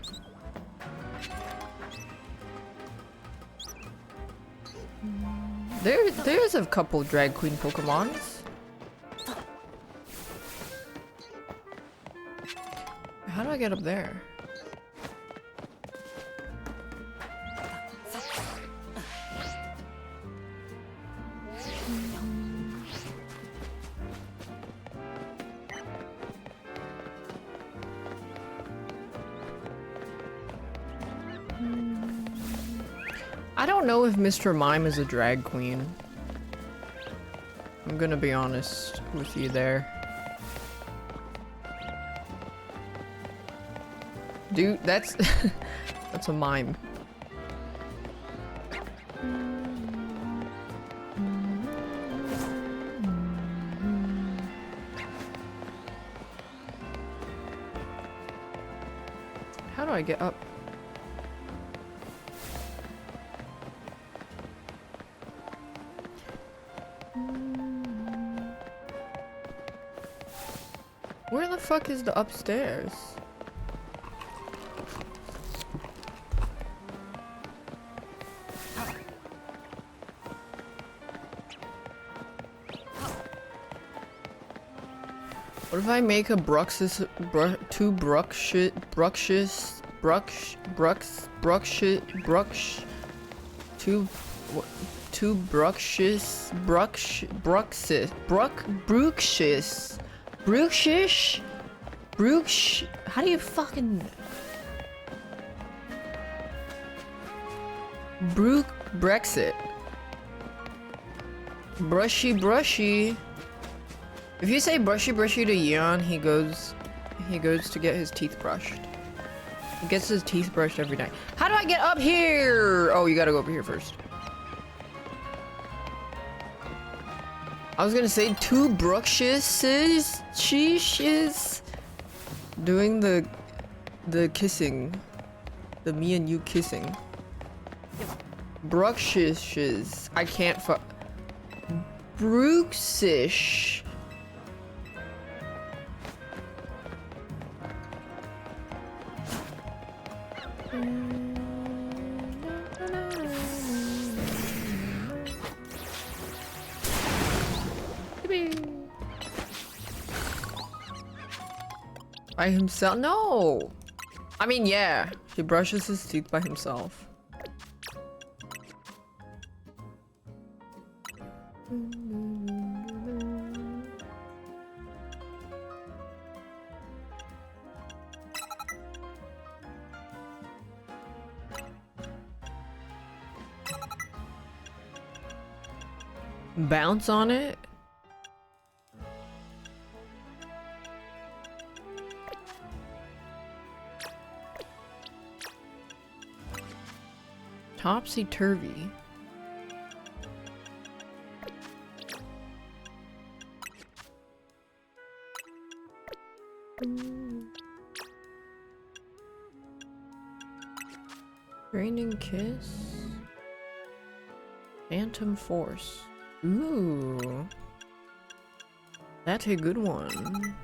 Speaker 3: There's a couple drag queen Pokemons. How do I get up there? I don't know if Mr. Mime is a drag queen. I'm gonna be honest with you there. Dude, that's that's a mime. How do I get up? Where the fuck is the upstairs?
Speaker 1: What if I make a bruxus, two bruxish, two, two bruxish, how do you fucking... Brexit. Brushy. If you say brushy to Yeon, he goes to get his teeth brushed. He gets his teeth brushed every night. How do I get up here? Oh, you gotta go over here first. I was gonna say two Brookshes. She is doing the kissing. The me and you kissing. Brookshes. I can't Brooksish. By himself? No! I mean, yeah. He brushes his teeth by himself. Bounce on it? Topsy-turvy. Raining kiss. Phantom force. Ooh. That's a good one.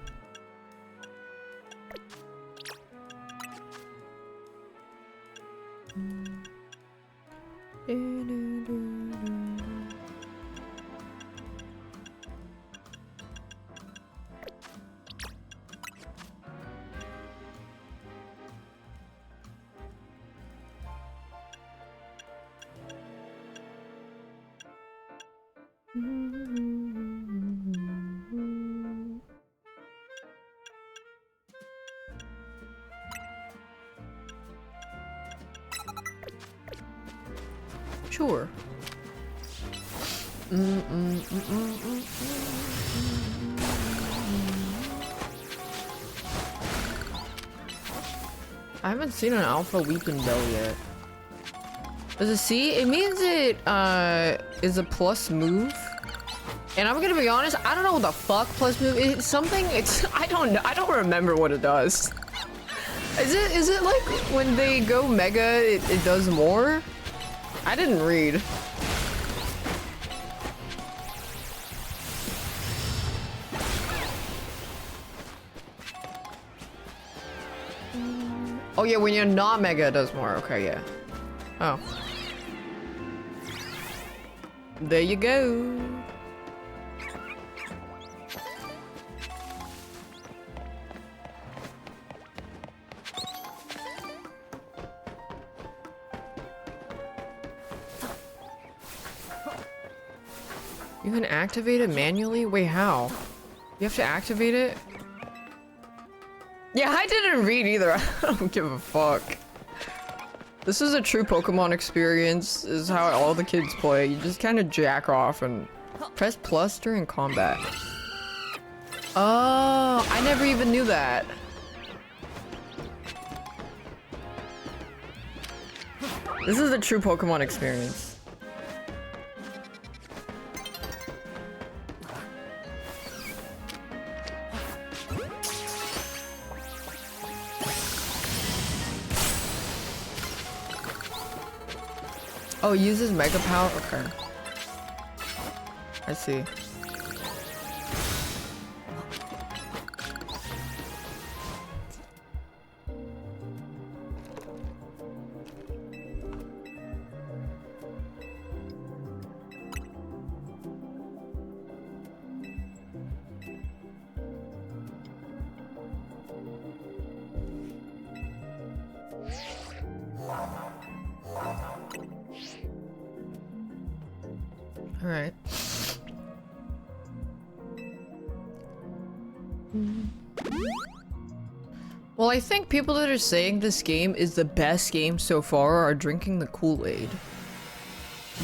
Speaker 1: Sure. I haven't seen an alpha weeping bell yet. Does it see? It means it is a plus move. And I'm gonna be honest, I don't know what the fuck plus move is. Something I don't know. I don't remember what it does. Is it like when they go mega it does more? I didn't read. Oh yeah, when you're not mega it does more. Okay, yeah. Oh. There you go. You can activate it manually? Wait, how? You have to activate it? Yeah, I didn't read either. I don't give a fuck. This is a true Pokemon experience, is how all the kids play. You just kind of jack off and press plus during combat. Oh, I never even knew that. This is a true Pokemon experience. Oh, it uses Mega Power? Okay. I see.
Speaker 3: Alright. Well, I think people that are saying this game is the best game so far are drinking the Kool-Aid.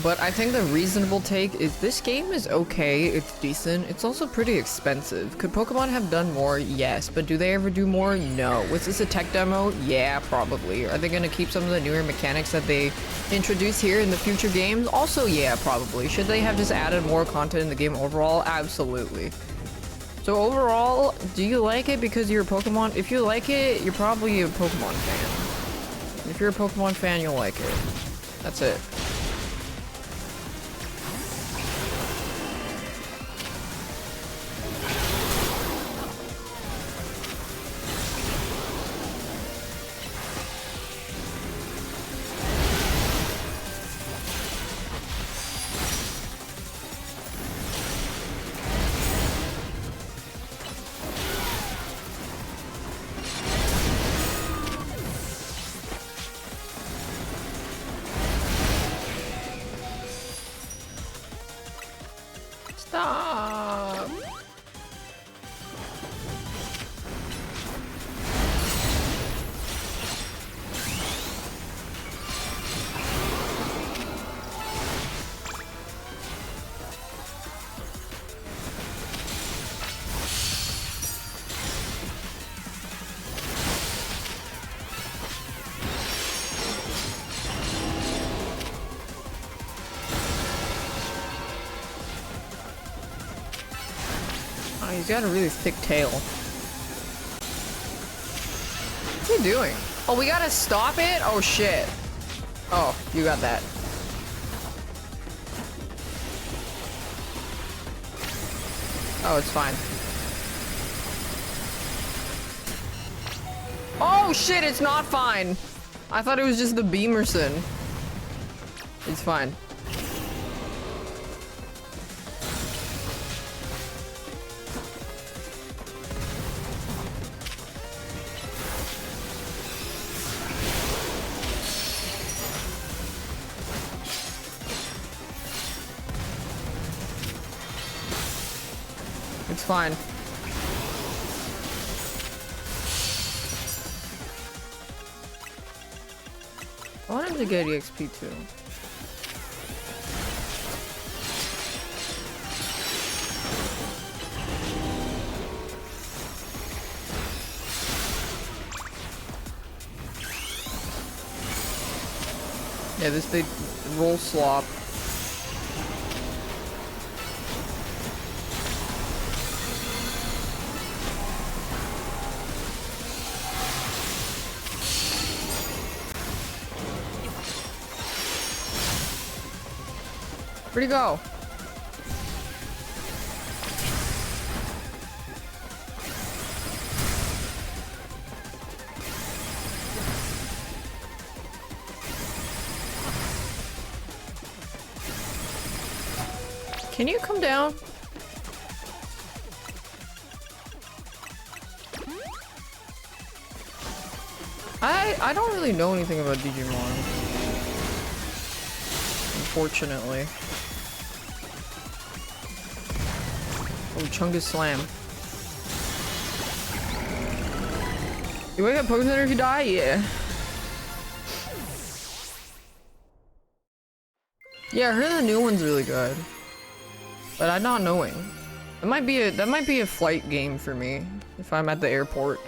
Speaker 3: But I think the reasonable take is this game is okay, it's decent, it's also pretty expensive. Could Pokemon have done more? Yes. But do they ever do more? No. Was this a tech demo? Yeah, probably. Are they gonna keep some of the newer mechanics that they introduce here in the future games? Also, yeah, probably. Should they have just added more content in the game overall? Absolutely. So overall, do you like it because you're a Pokemon? If you like it, you're probably a Pokemon fan. If you're a Pokemon fan, you'll like it. That's it. Stop! He's got a really thick tail. What's he doing? Oh, we gotta stop it? Oh, shit. Oh, you got that. Oh, it's fine. Oh, shit, it's not fine. I thought it was just the Beamerson. It's fine. It's fine. I want him to get EXP too. Yeah, this big roll slop. Where'd he go? Can you come down? I don't really know anything about Digimon. Unfortunately. Oh, Chungus Slam. You wake up Pokemon Center if you die? Yeah. Yeah, I heard the new one's really good. But I'm not knowing. That might be a flight game for me if I'm at the airport.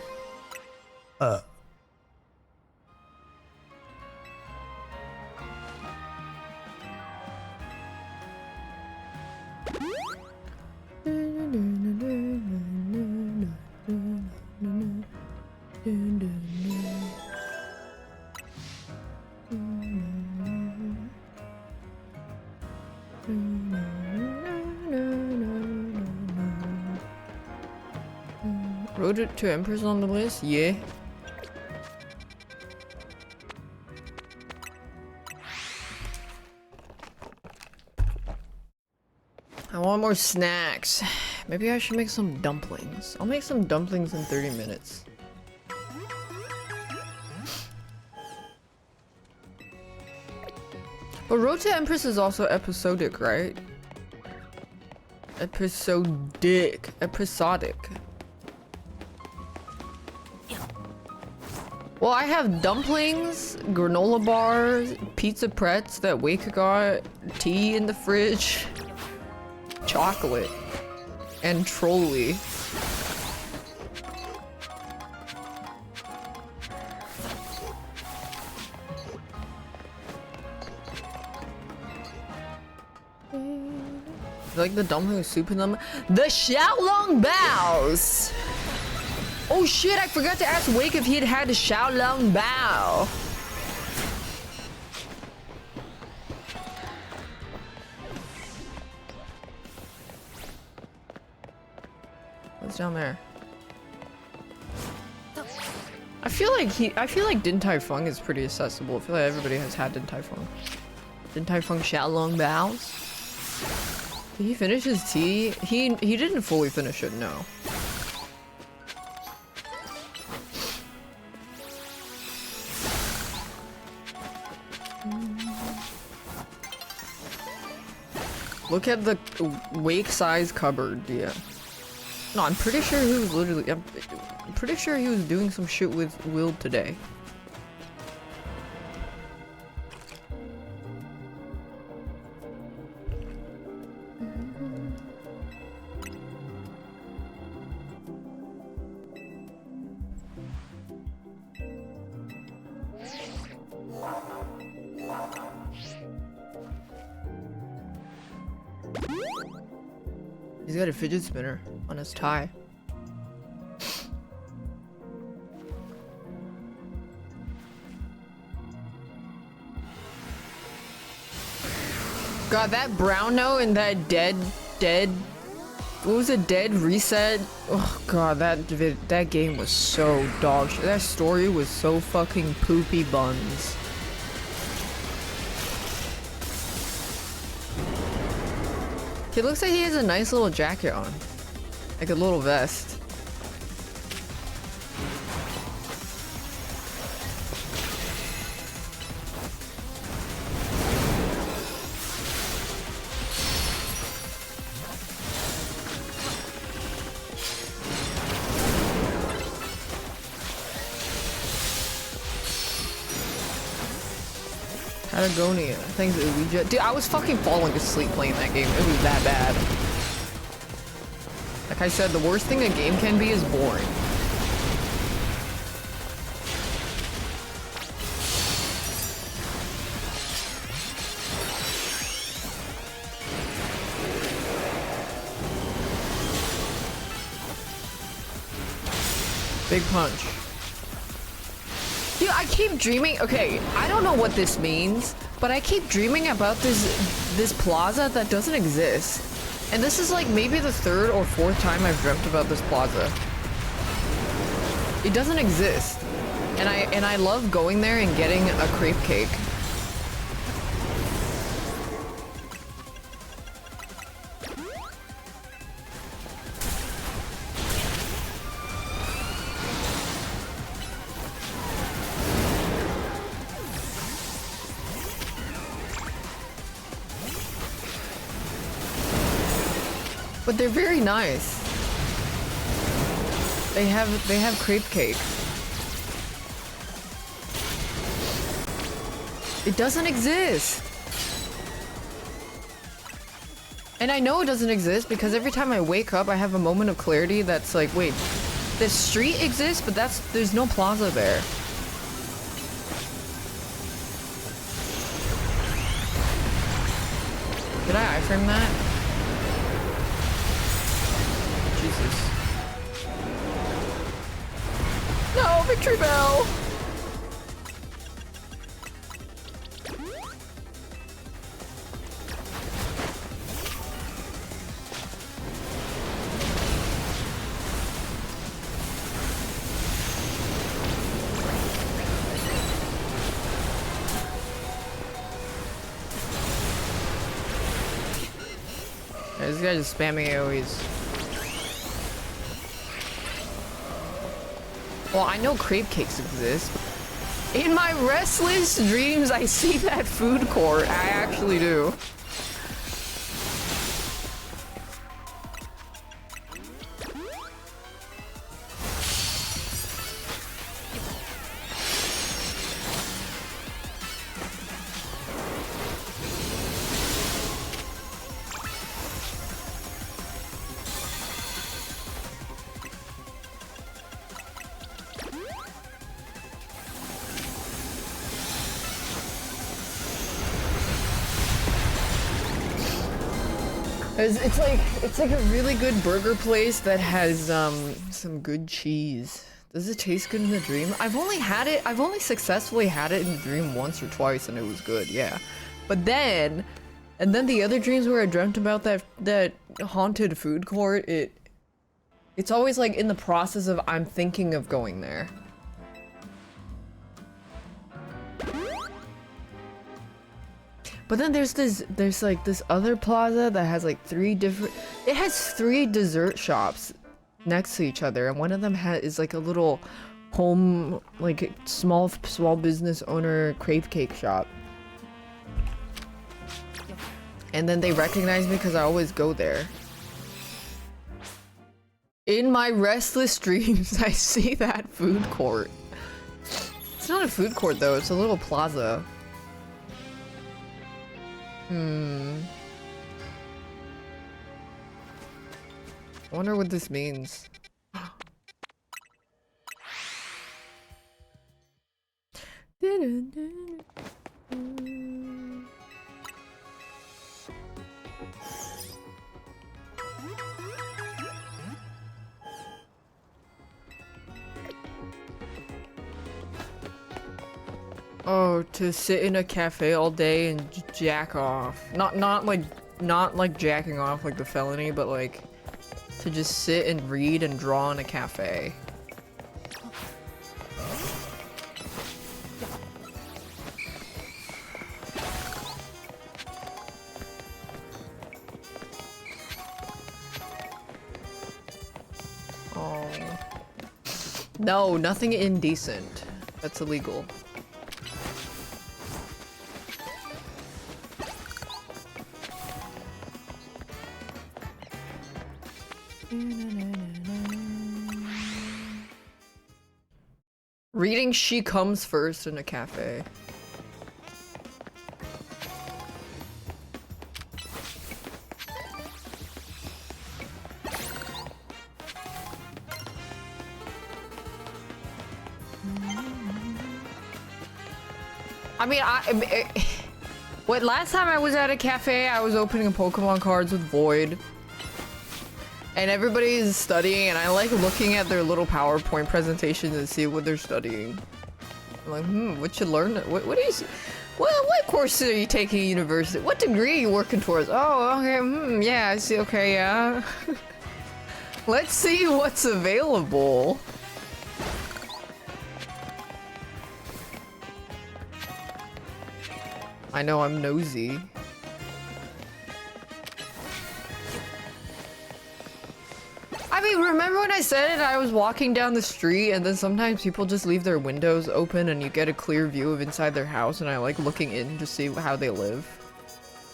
Speaker 3: Road to Empress on the list? Yeah. I want more snacks. Maybe I should make some dumplings. I'll make some dumplings in 30 minutes. But Road to Empress is also episodic, right? Episodic. Well, I have dumplings, granola bars, pizza pretz that Wake got, tea in the fridge, chocolate, and trolley. Like the dumpling with soup in them. The Xiaolong Baos! Oh shit, I forgot to ask Wake if he had a Xiaolong Bao. What's down there? I feel like Din Tai Fung is pretty accessible. I feel like everybody has had Din Tai Fung. Din Tai Fung Xiaolong Baos. Did he finish his tea? He didn't fully finish it, no. Look at the Wake size cupboard, yeah. No, I'm pretty sure he was literally, I'm pretty sure he was doing some shit with Will today. He's got a fidget spinner on his tie. God, that brown note and that dead, what was it, dead reset? Oh god, that game was so dog shit. That story was so fucking poopy buns. He looks like he has a nice little jacket on. Like a little vest. Patagonia. Thanks, Ouija. Dude, I was fucking falling asleep playing that game. It was that bad. Like I said, the worst thing a game can be is boring. Big punch. Dude, I keep dreaming. Okay, I don't know what this means, but I keep dreaming about this plaza that doesn't exist. And this is like maybe the third or fourth time I've dreamt about this plaza. It doesn't exist. And I love going there and getting a crepe cake. But they're very nice. They have crepe cake. It doesn't exist. And I know it doesn't exist because every time I wake up, I have a moment of clarity that's like, wait, this street exists, but there's no plaza there. Did I iframe that? Jesus. No, victory bell! Yeah, this guy's just spamming AoEs. Well, I know crepe cakes exist. In my restless dreams, I see that food court. I actually do.
Speaker 1: It's like a really good burger place that has some good cheese. Does it taste good in the dream? I've only successfully had it in the dream once or twice and it was good, yeah. But then the other dreams where I dreamt about that haunted food court, it's always like in the process of I'm thinking of going there. But then there's like this other plaza that has like it has 3 dessert shops next to each other, and one of them is like a little home, like small business owner crave cake shop. And then they recognize me because I always go there. In my restless dreams, I see that food court. It's not a food court though, it's a little plaza. I wonder what this means. Oh, to sit in a cafe all day and jack off. Not like jacking off like the felony, but like to just sit and read and draw in a cafe. Oh. No, nothing indecent. That's illegal. Reading She Comes First in a cafe. I mean, last time I was at a cafe, I was opening Pokemon cards with Void. And everybody's studying, and I like looking at their little PowerPoint presentations and see what they're studying. I'm like, what you learn? What course are you taking at university? What degree are you working towards? Oh, okay, yeah, I see, okay, yeah. Let's see what's available. I know I'm nosy. I mean, remember when I said it? I was walking down the street and then sometimes people just leave their windows open and you get a clear view of inside their house, and I like looking in to see how they live.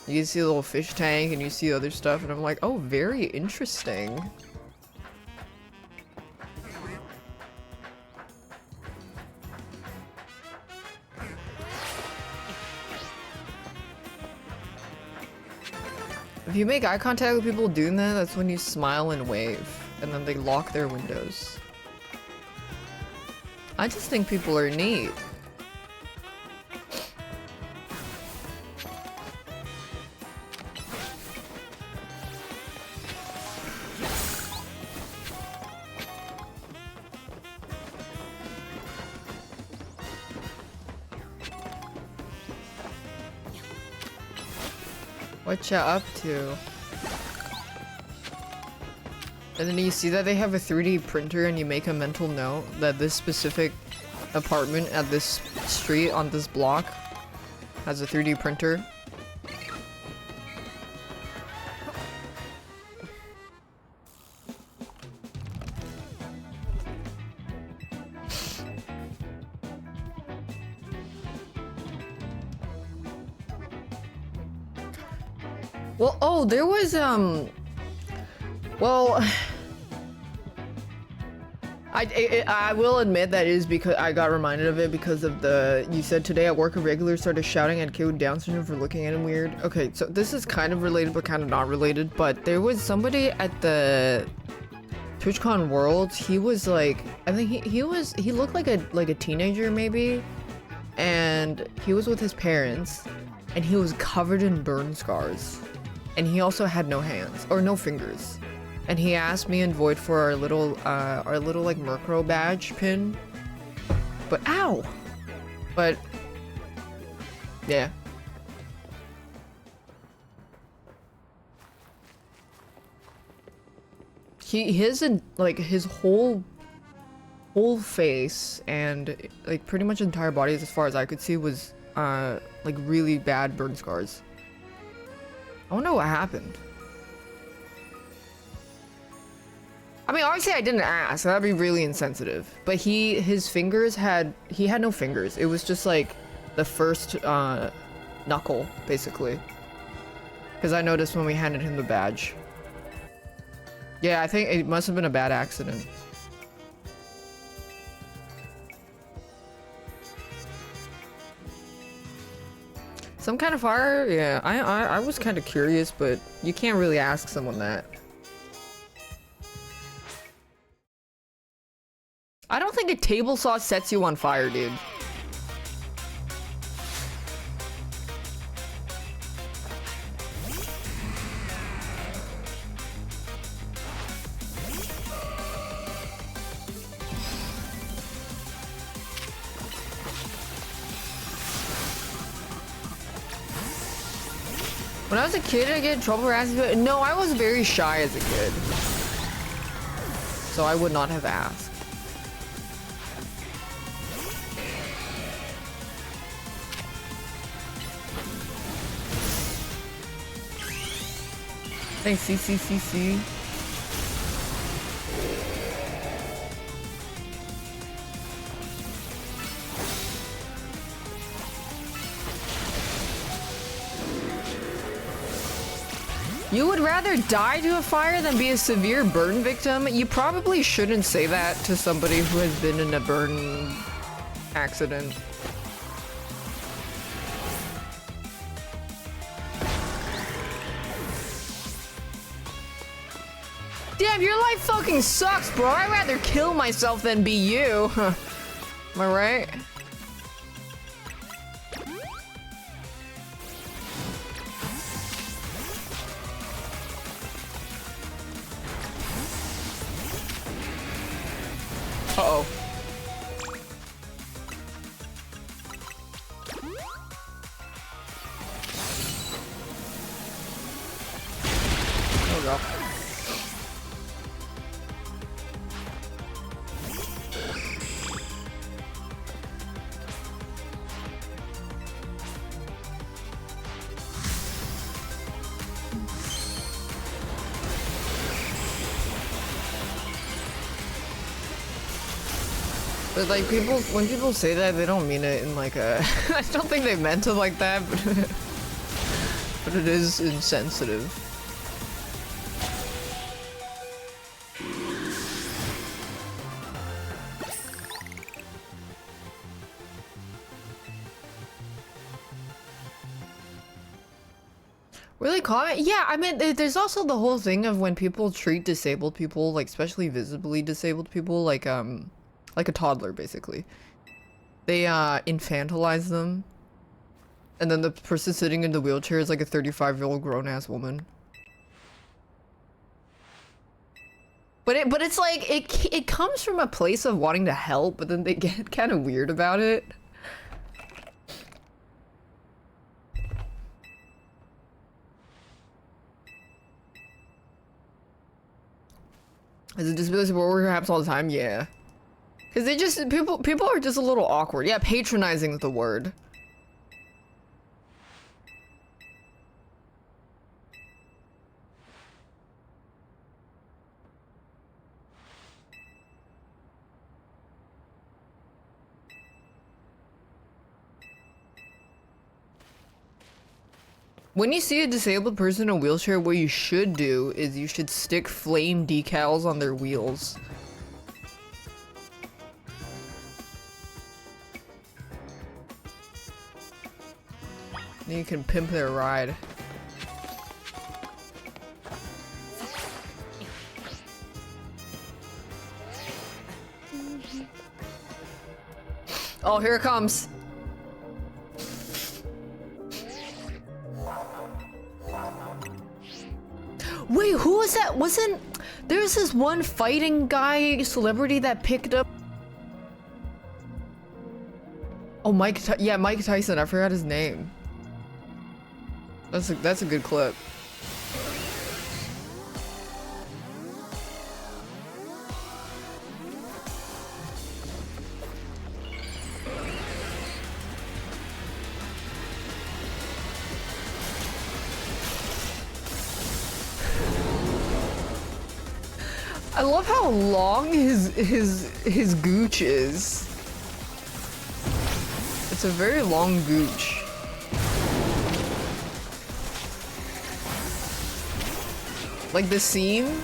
Speaker 1: You can see a little fish tank and you see other stuff and I'm like, oh, very interesting. If you make eye contact with people doing that, that's when you smile and wave. And then they lock their windows. I just think people are neat. What ya up to? And then you see that they have a 3D printer and you make a mental note that this specific apartment at this street on this block has a 3D printer. Well, oh, there was, well, I will admit that is because I got reminded of it because of you said today at work a regular started shouting at a kid with Down syndrome for looking at him weird. Okay, so this is kind of related but kind of not related, but there was somebody at the TwitchCon Worlds. He was like, I think he looked like a teenager maybe, and he was with his parents and he was covered in burn scars.
Speaker 3: And he also had no hands, or no fingers. And he asked me and Void for our little like Murkrow badge pin. But ow! But yeah. His whole face and like pretty much entire body, as far as I could see, was like really bad burn scars. I wonder what happened. I mean, obviously I didn't ask. That'd be really insensitive. But he had no fingers. It was just like the first knuckle, basically. Because I noticed when we handed him the badge. Yeah, I think it must have been a bad accident. Some kind of fire? Yeah, I was kind of curious, but you can't really ask someone that. I don't think a table saw sets you on fire, dude. When I was a kid, I get in trouble for asking. No, I was very shy as a kid. So I would not have asked. Thanks, CCCC. You would rather die to a fire than be a severe burn victim? You probably shouldn't say that to somebody who has been in a burn accident. Damn, your life fucking sucks, bro. I'd rather kill myself than be you. Am I right? Uh-oh. There we go. But like when people say that, they don't mean it in like a I don't think they meant it like that, but it is insensitive. Really comment? Yeah, I mean, there's also the whole thing of when people treat disabled people, like especially visibly disabled people, like a toddler, basically. They infantilize them, and then the person sitting in the wheelchair is like a 35-year-old grown-ass woman. But it's like it comes from a place of wanting to help, but then they get kind of weird about it. Is it disability support worker happens all the time? Yeah. Cause they just people are just a little awkward. Yeah, patronizing is the word. When you see a disabled person in a wheelchair, what you should do is you should stick flame decals on their wheels. Then you can pimp their ride. Oh, here it comes. Wait, who was that? Wasn't there's this one fighting guy celebrity that picked up? Oh, yeah, Mike Tyson. I forgot his name. That's a good clip. I love how long his gooch is. It's a very long gooch. Like the scene.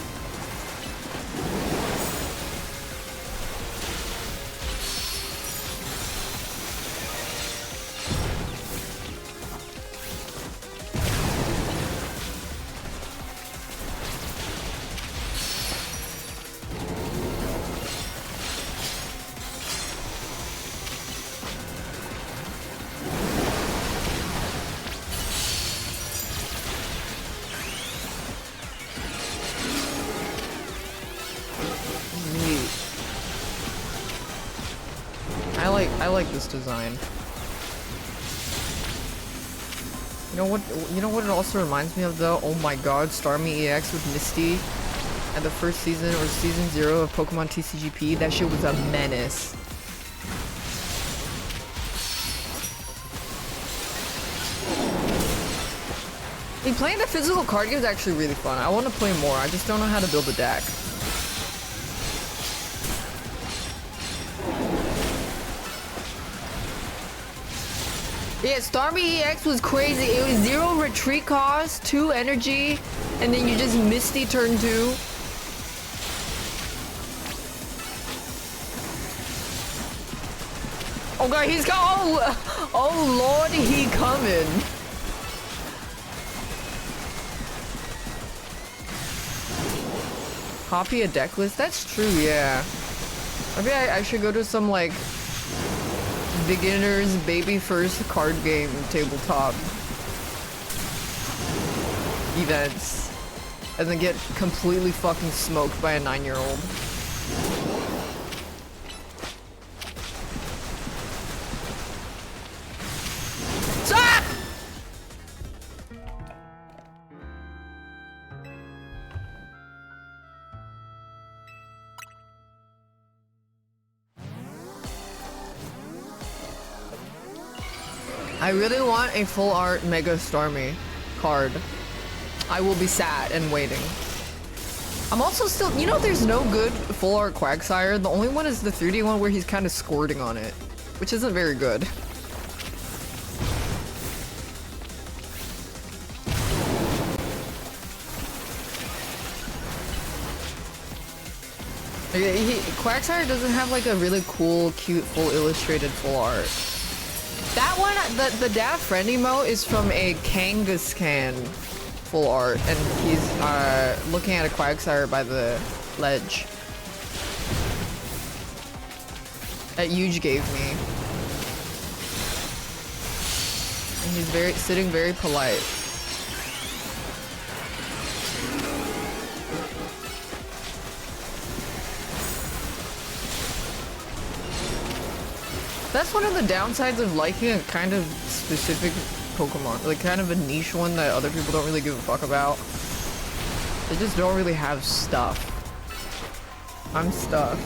Speaker 3: I like this design. You know what it also reminds me of though? Oh my god, Starmie EX with Misty at the first season or season 0 of Pokemon TCGP. That shit was a menace. I mean, playing the physical card game is actually really fun. I want to play more. I just don't know how to build a deck. Yeah, Starmie EX was crazy. It was 0 retreat cost, 2 energy, and then you just Misty turn 2. Oh god, he's got oh lord, he coming. Copy a deck list? That's true, yeah. Maybe I should go to some like beginners baby first card game tabletop events and then get completely fucking smoked by a 9-year-old. Stop! I really want a full art Mega Starmie card. I will be sad and waiting. I'm also still, you know, there's no good full art Quagsire. The only one is the 3D one where he's kind of squirting on it, which isn't very good. Quagsire doesn't have like a really cool, cute, full illustrated full art. That one, the daph friend emote is from a Kangaskhan full art, and he's looking at a Quagsire by the ledge that Yuge gave me, and he's sitting very polite. That's one of the downsides of liking a kind of specific Pokemon, like kind of a niche one that other people don't really give a fuck about. They just don't really have stuff. I'm stuff.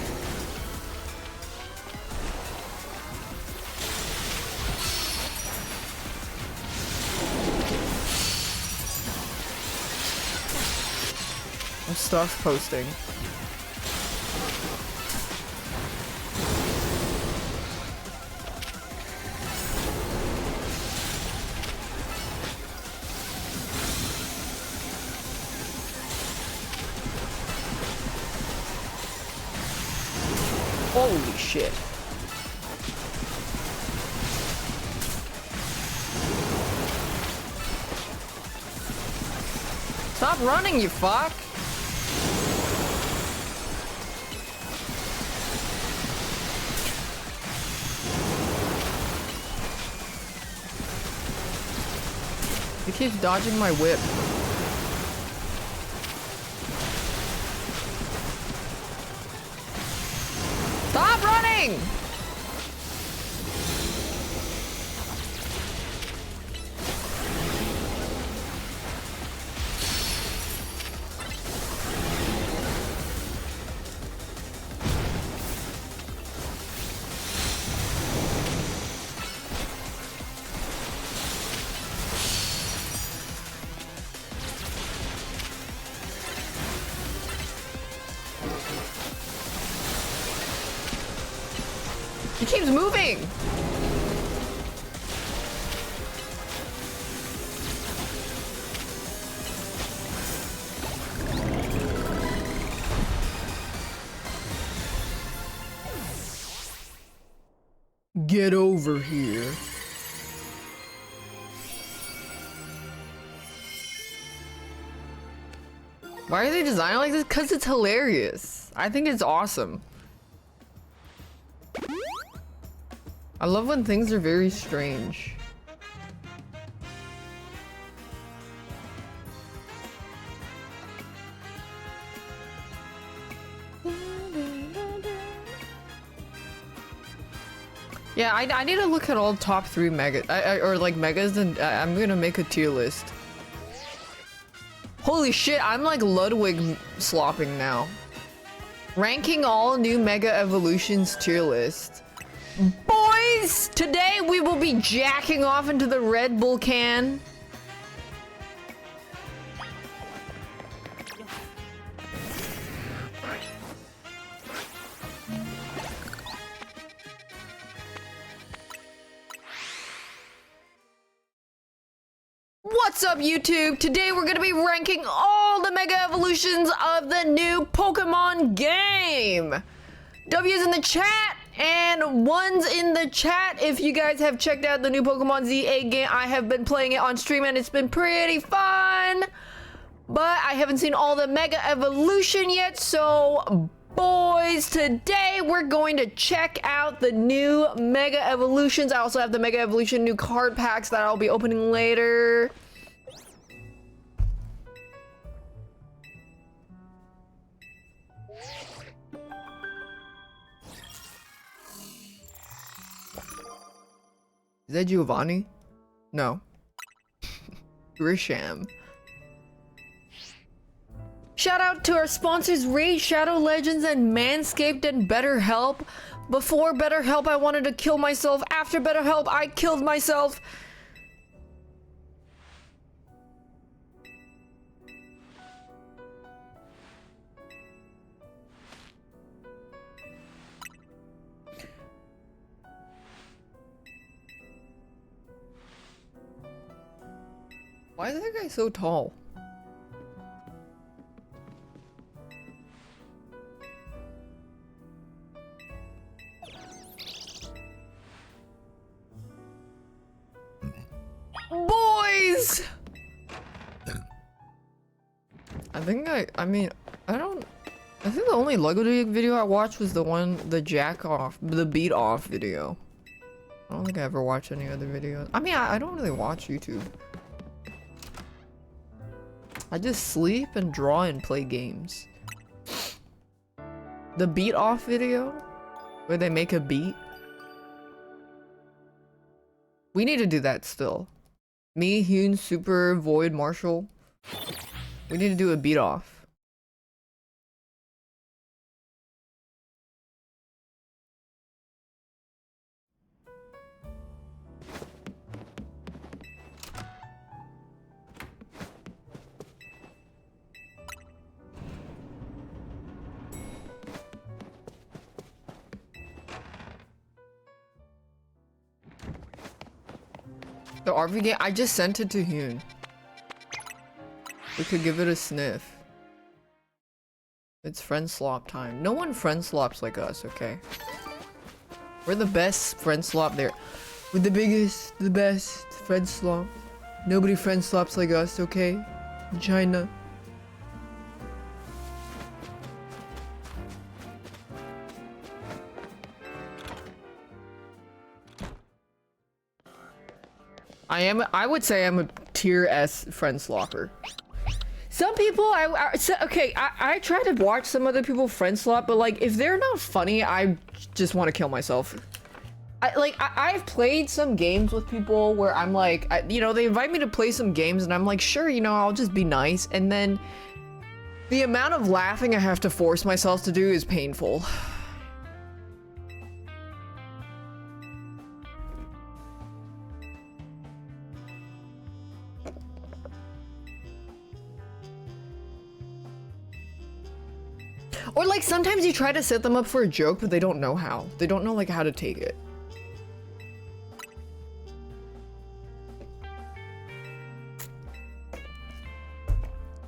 Speaker 3: I'm stuff posting. Holy shit. Stop running, you fuck! He keeps dodging my whip. moving! He keeps moving! Get over here. Why are they designed like this? Because it's hilarious. I think it's awesome. I love when things are very strange. Yeah, I need to look at all top 3 mega or like megas, and I'm gonna make a tier list. Holy shit, I'm like Ludwig slopping now. Ranking all new mega evolutions tier list. Boys, today we will be jacking off into the Red Bull can. What's up, YouTube? Today we're gonna be ranking all the mega evolutions of the new Pokemon game. W's in the chat and ones in the chat if you guys have checked out the new Pokemon ZA game. I have been playing it on stream and it's been pretty fun, but I haven't seen all the mega evolution yet. So boys, today we're going to check out the new mega evolutions. I also have the mega evolution new card packs that I'll be opening later. Is that Giovanni? No. Grisham. Shout out to our sponsors Raid, Shadow Legends, and Manscaped and BetterHelp. Before BetterHelp, I wanted to kill myself. After BetterHelp, I killed myself. Why is that guy so tall? Boys! I think I think the only Lego video I watched was the beat off video. I don't think I ever watched any other videos. I mean, I don't really watch YouTube. I just sleep and draw and play games. The beat off video, where they make a beat. We need to do that still. Me, Hune, Super, Void, Marshall. We need to do a beat off. The RV game, I just sent it to Hune. We could give it a sniff. It's friend slop time. No one friend slops like us, okay? We're the best friend slop there. We're the biggest, the best friend slop. Nobody friend slops like us, okay? China. I would say I'm a tier S friend slopper. Some people, I try to watch some other people friend slop, but like, if they're not funny, I
Speaker 1: just want to kill myself. I've played some games with people where I'm like, you know, they invite me to play some games and I'm like, sure, you know, I'll just be nice. And then the amount of laughing I have to force myself to do is painful. Or like sometimes you try to set them up for a joke, but they don't know how. They don't know like how to take it.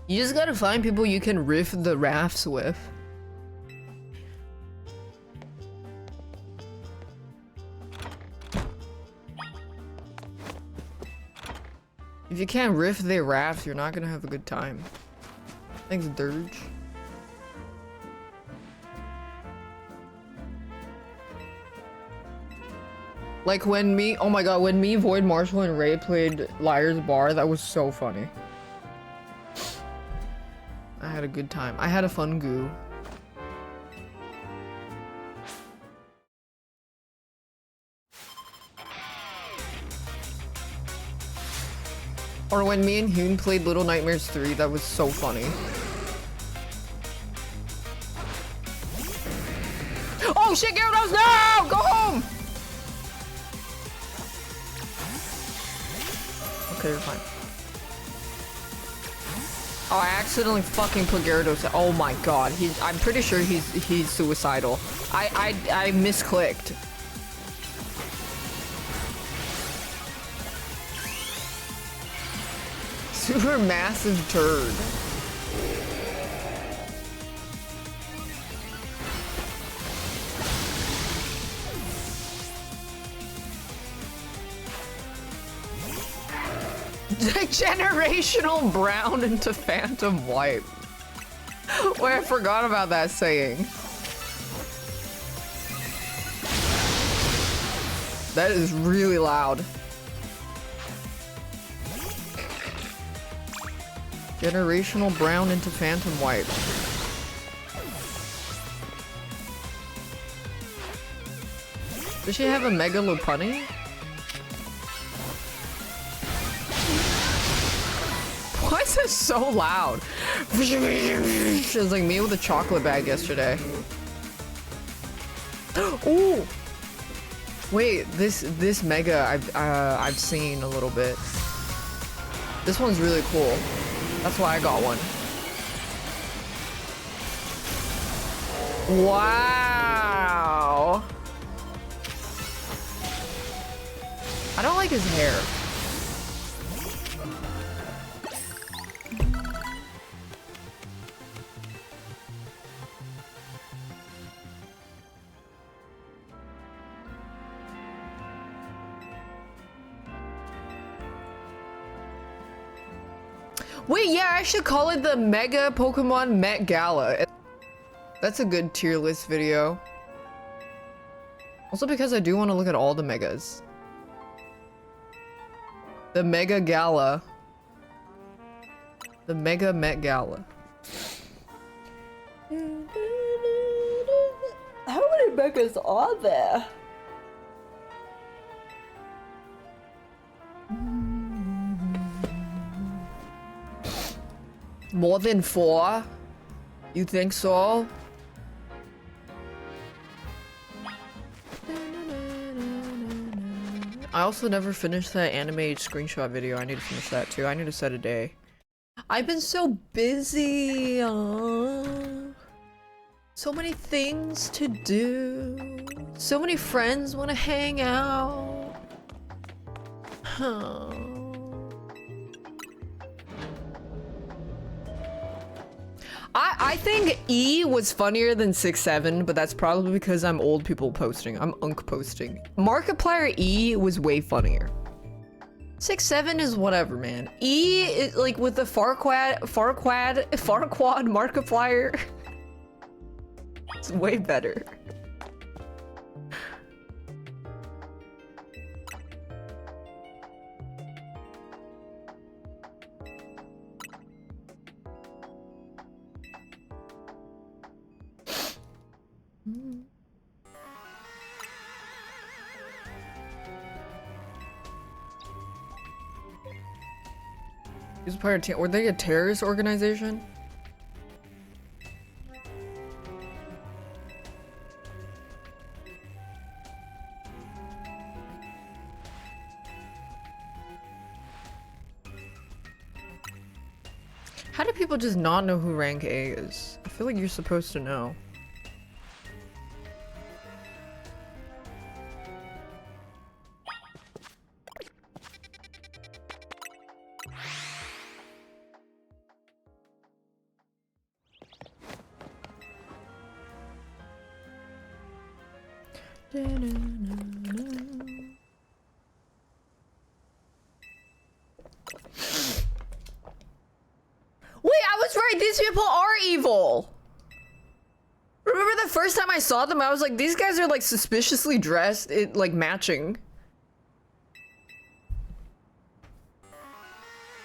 Speaker 1: You just gotta find people you can riff the rafts with. If you can't riff their rafts, you're not gonna have a good time. Thanks, Dirge. Like when me, oh my god, when me, Void, Marshall, and Ray played Liar's Bar, that was so funny. I had a good time. I had a fun goo. Or when me and Hoon played Little Nightmares 3, that was so funny. Oh shit, Gyarados, no! Go home! Okay, you're fine. Oh, I accidentally fucking put Gyarados. Oh my god, I'm pretty sure he's suicidal. I misclicked. Super massive turd. Generational brown into phantom white. Wait, I forgot about that saying. That is really loud. Generational brown into phantom white. Does she have a Mega Lopunny? Why is this so loud? It was like me with a chocolate bag yesterday. Ooh! Wait, this Mega I've seen a little bit. This one's really cool. That's why I got one. Wow! I don't like his hair. Wait, yeah, I should call it the Mega Pokemon Met Gala. That's a good tier list video. Also because I do want to look at all the Megas. The Mega Gala. The Mega Met Gala.
Speaker 2: How many Megas are there?
Speaker 1: More than 4? You think so? I also never finished that animated screenshot video. I need to finish that too. I need to set a day. I've been so busy. So many things to do. So many friends want to hang out. I think E was funnier than 6-7, but that's probably because I'm old people posting. I'm unk posting. Markiplier E was way funnier. 6-7 is whatever, man. E is like with the Farquad Markiplier. It's way better.
Speaker 3: He's a part of were they a terrorist organization? How do people just not know who rank A is? I feel like you're supposed to know. Wait, I was right. These people are evil. Remember the first time I saw them, I was like, these guys are like suspiciously dressed, like matching.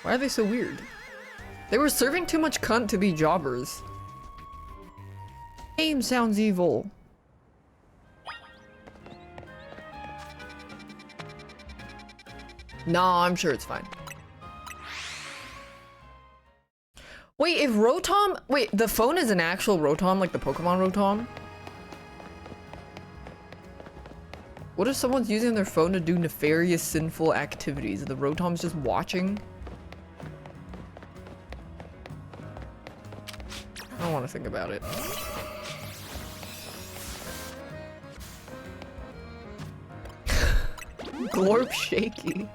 Speaker 3: Why are they so weird? They were serving too much cunt to be jobbers. Name sounds evil. No, I'm sure it's fine. Wait, if Rotom... Wait, the phone is an actual Rotom, like the Pokemon Rotom? What if someone's using their phone to do nefarious, sinful activities? The Rotom's just watching? I don't want to think about it. Glorp shaky.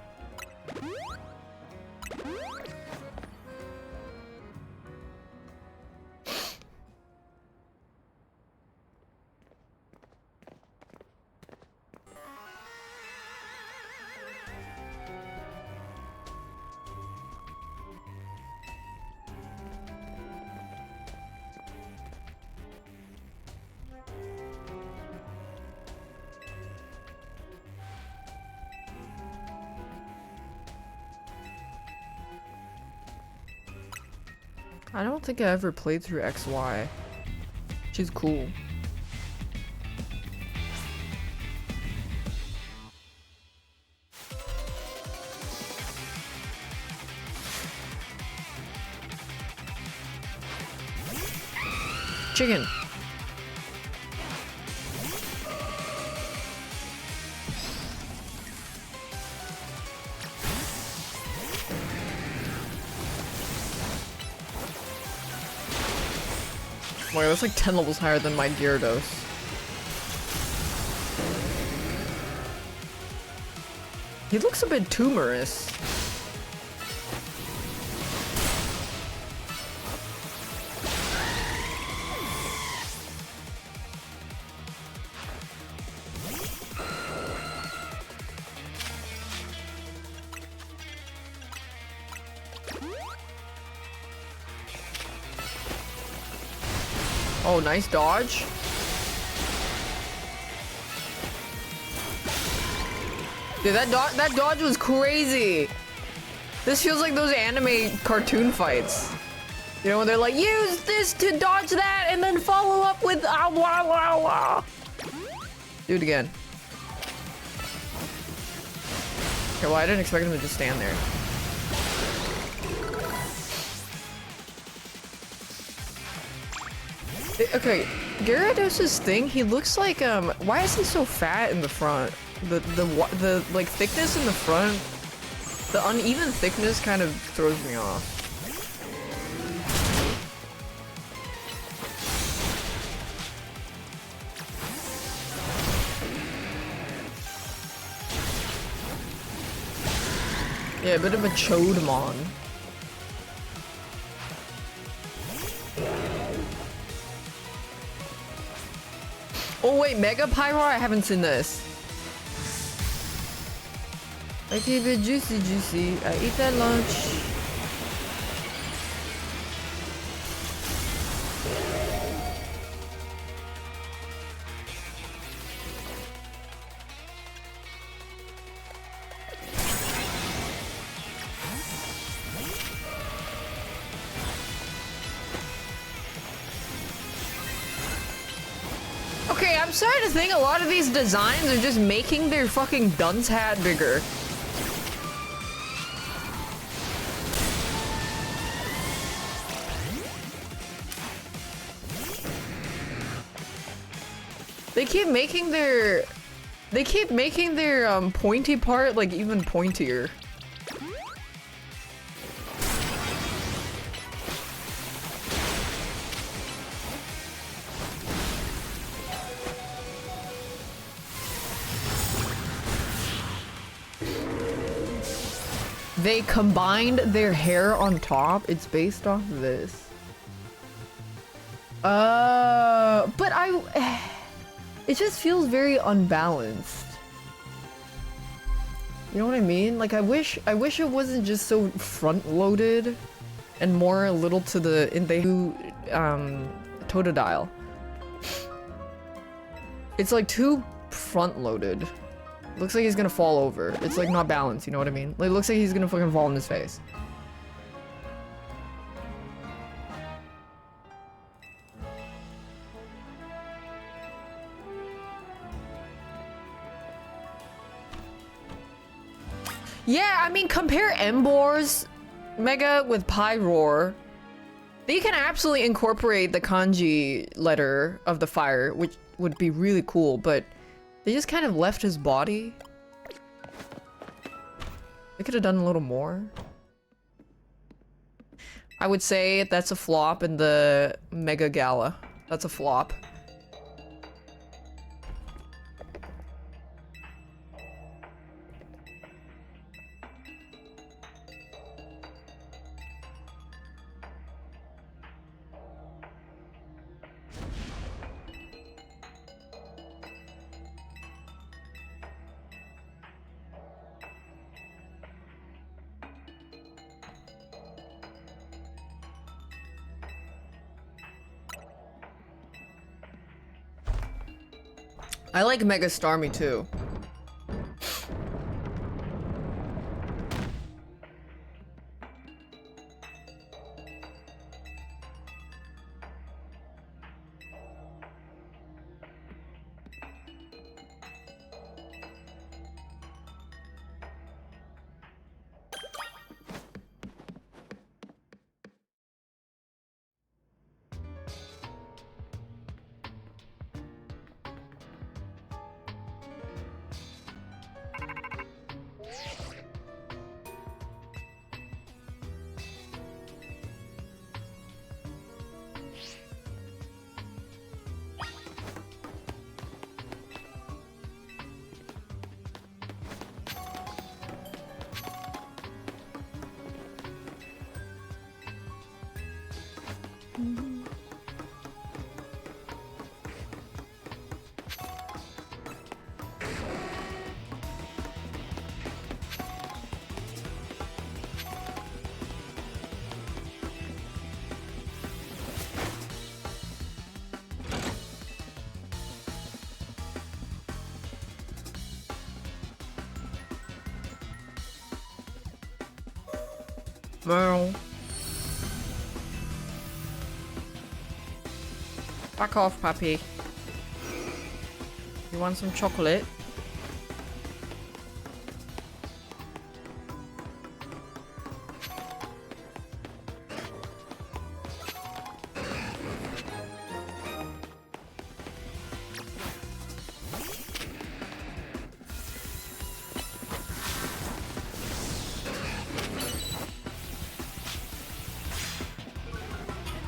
Speaker 3: I don't think I ever played through XY. She's cool. Chicken. Wow, that's like 10 levels higher than my Gyarados. He looks a bit tumorous. Oh, nice dodge. Dude, that dodge was crazy. This feels like those anime cartoon fights. You know, when they're like, use this to dodge that and then follow up with ah, wah, wah, wah. Do it again. Okay, well, I didn't expect him to just stand there. Okay, Gyarados' thing, he looks like, why is he so fat in the front? The like, thickness in the front, the uneven thickness kind of throws me off. Yeah, a bit of a Chodemon. Oh wait, Mega Pyro? I haven't seen this. I keep it juicy, juicy. I eat that lunch. Okay, I'm starting to think a lot of these designs are just making their fucking dunce hat bigger. They keep making their pointy part like even pointier. They combined their hair on top. It's based off of this. But it just feels very unbalanced. You know what I mean? Like I wish it wasn't just so front-loaded and more a little to the Totodile. It's like too front-loaded. Looks like he's gonna fall over. It's like not balanced, you know what I mean? Like, it looks like he's gonna fucking fall on his face. Yeah, I mean, compare Embor's Mega with Pyroar. They can absolutely incorporate the kanji letter of the fire, which would be really cool, but they just kind of left his body. They could have done a little more. I would say that's a flop in the Mega Gala. That's a flop. I like Mega Starmie too. Meow. Back off, puppy. You want some chocolate?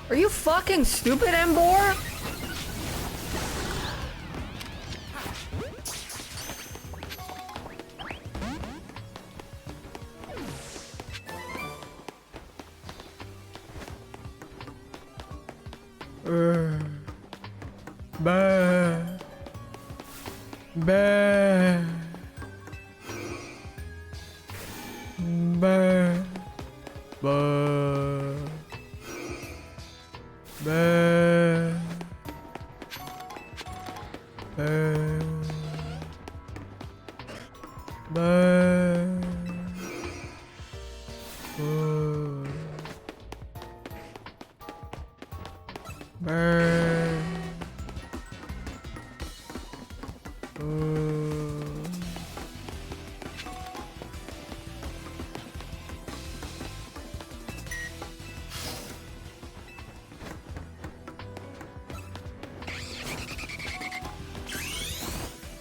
Speaker 3: Are you fucking stupid, Embor? Bah. Bah. Bah. Bah. Bah. Bah.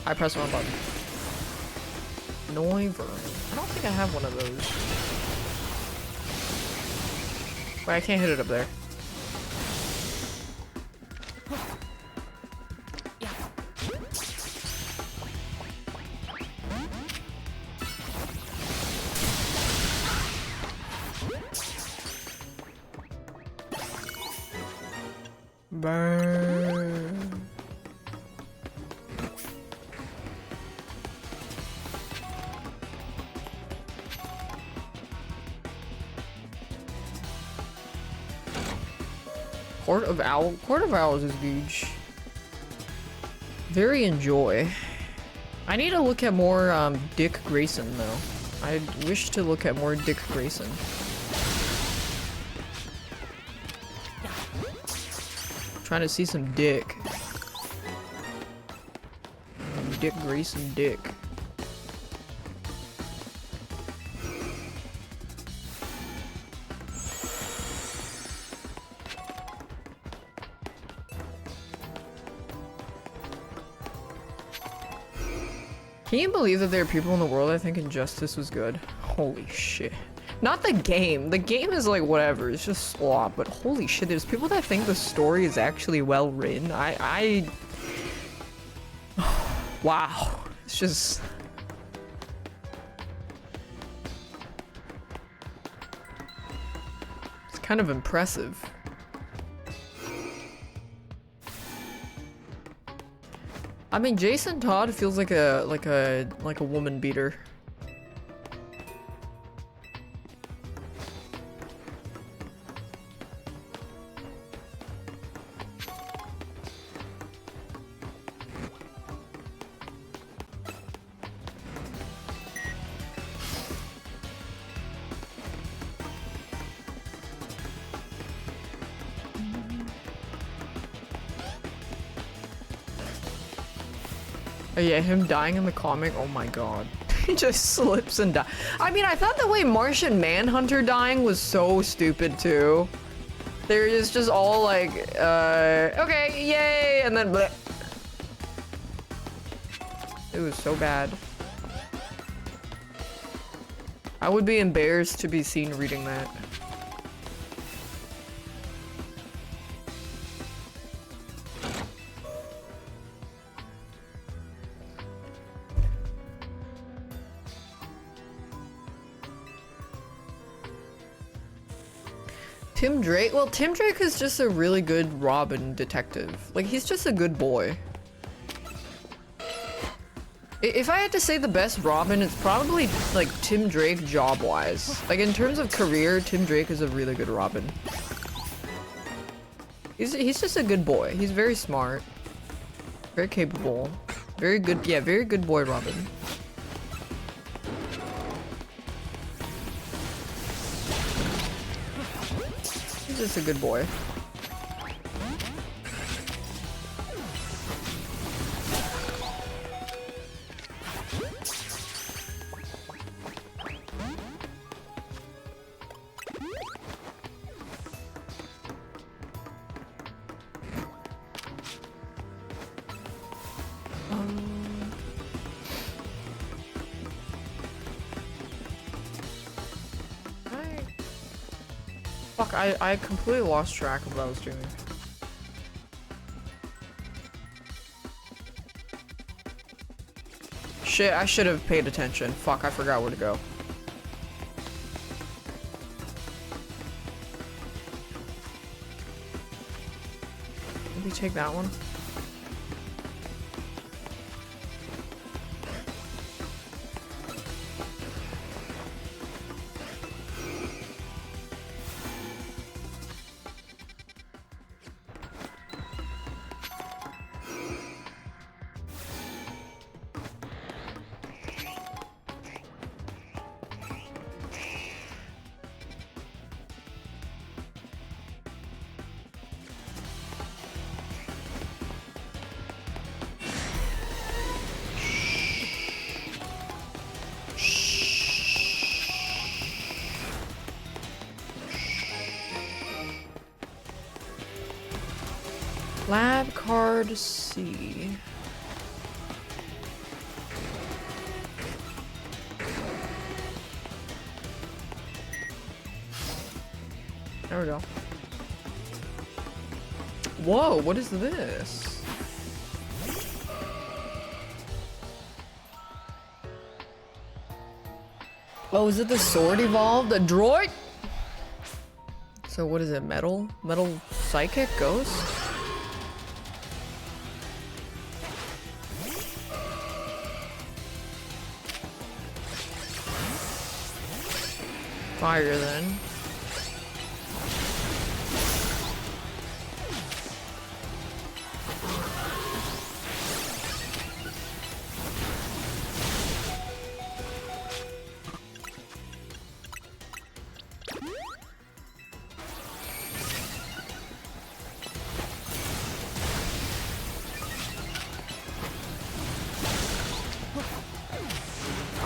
Speaker 3: I press one button. Noiver. I don't think I have one of those. Wait, I can't hit it up there. Burn. Court of Owls. Court of Owls is huge. Very enjoy. I need to look at more Dick Grayson though. I wish to look at more Dick Grayson. Trying to see some dick. Dick Grayson dick. Can you believe that there are people in the world that think Injustice was good? Holy shit. Not the game. The game is like whatever. It's just slop. But holy shit, there's people that think the story is actually well written. Wow. It's just... It's kind of impressive. I mean, Jason Todd feels like a woman beater. Oh yeah, him dying in the comic, oh my god. He just slips and dies. I mean, I thought the way Martian Manhunter dying was so stupid too. They're just all like, okay, yay, and then bleh. It was so bad. I would be embarrassed to be seen reading that. Tim Drake? Well, Tim Drake is just a really good Robin detective. Like, he's just a good boy. If I had to say the best Robin, it's probably, like, Tim Drake job-wise. Like, in terms of career, Tim Drake is a really good Robin. He's just a good boy. He's very smart. Very capable. Very good, yeah, very good boy Robin. He's just a good boy. Fuck, I completely lost track of what I was doing. Shit, I should have paid attention. Fuck, I forgot where to go. Maybe take that one. Lab card C. There we go. Whoa, what is this? Oh, is it the sword evolved? A droid? So what is it? Metal? Metal psychic ghost? Fire then.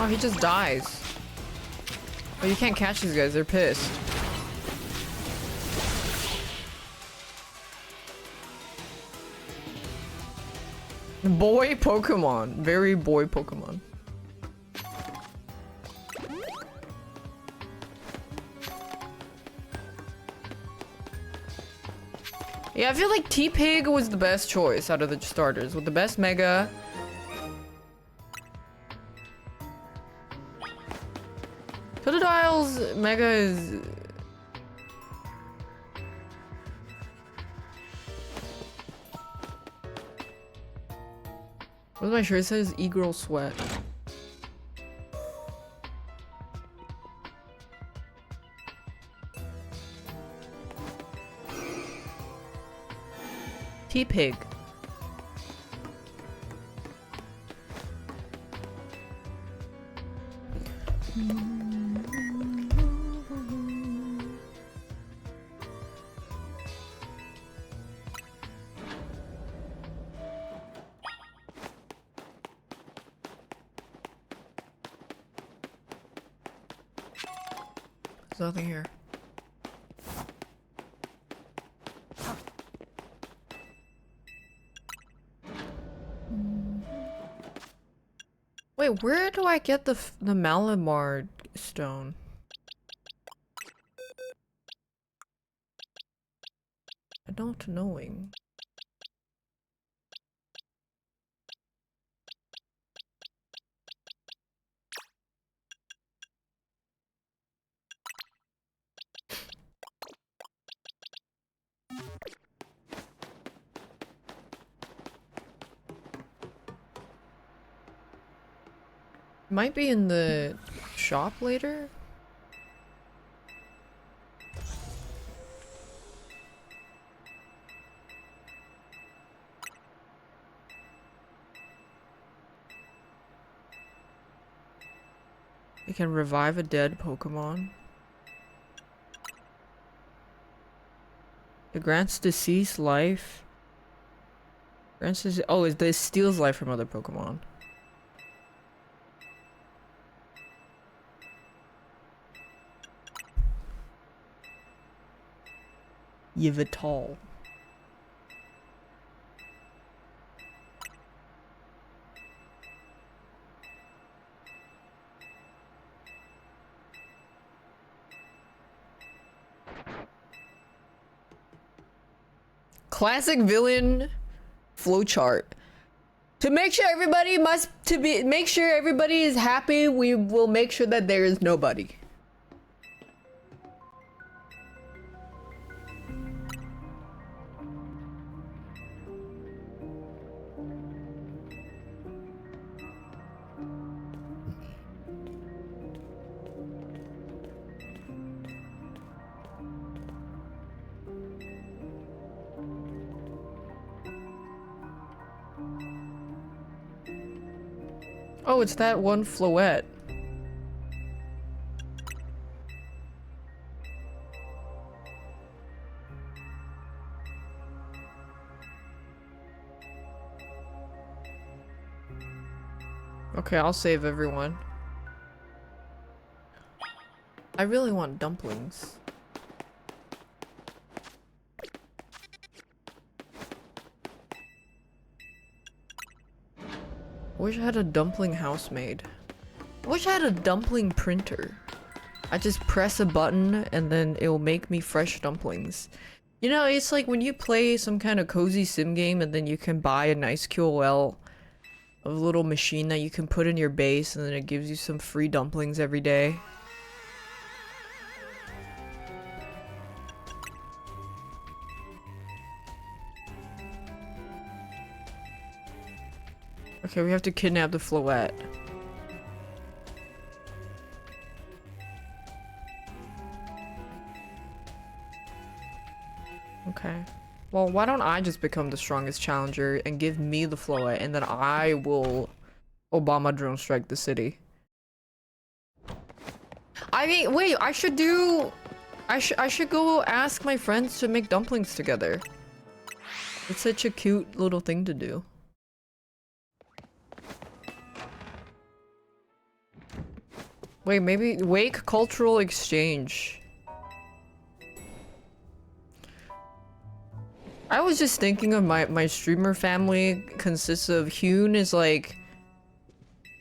Speaker 3: Oh, he just dies. Oh, you can't catch these guys, they're pissed. Boy Pokemon. Very boy Pokemon. Yeah, I feel like T-Pig was the best choice out of the starters, with the best Mega. Totodile's Mega is... What's my shirt? It says E-Girl Sweat. T-Pig. There's nothing here. Wait, where do I get the Malamar stone? I don't knowing. Might be in the shop later. You can revive a dead Pokemon. It grants deceased life. Grants oh, this steals life from other Pokemon. Yveltal. Classic villain flowchart. To make sure everybody make sure everybody is happy, we will make sure that there is nobody. Oh, it's that one Floette. Okay, I'll save everyone. I really want dumplings. Wish I had a dumpling house made. Wish I had a dumpling printer. I just press a button and then it will make me fresh dumplings. You know, it's like when you play some kind of cozy sim game and then you can buy a nice QOL of a little machine that you can put in your base and then it gives you some free dumplings every day. Okay, we have to kidnap the Floette. Okay. Well, why don't I just become the strongest challenger and give me the Floette and then I will Obama drone strike the city. I mean, wait, I should go ask my friends to make dumplings together. It's such a cute little thing to do. Wait, maybe Wake Cultural Exchange. I was just thinking of my streamer family consists of Hyun is like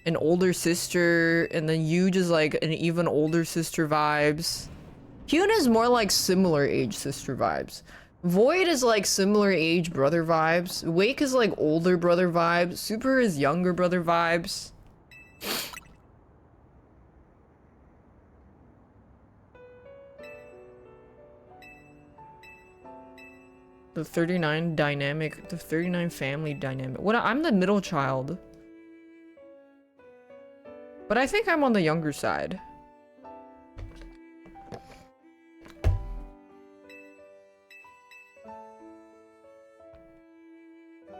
Speaker 3: an older sister, and then you just like an even older sister vibes. Hyun is more like similar age sister vibes. Void is like similar age brother vibes. Wake is like older brother vibes. Super is younger brother vibes. The 39 dynamic, the 39 family dynamic. What? I'm the middle child. But I think I'm on the younger side.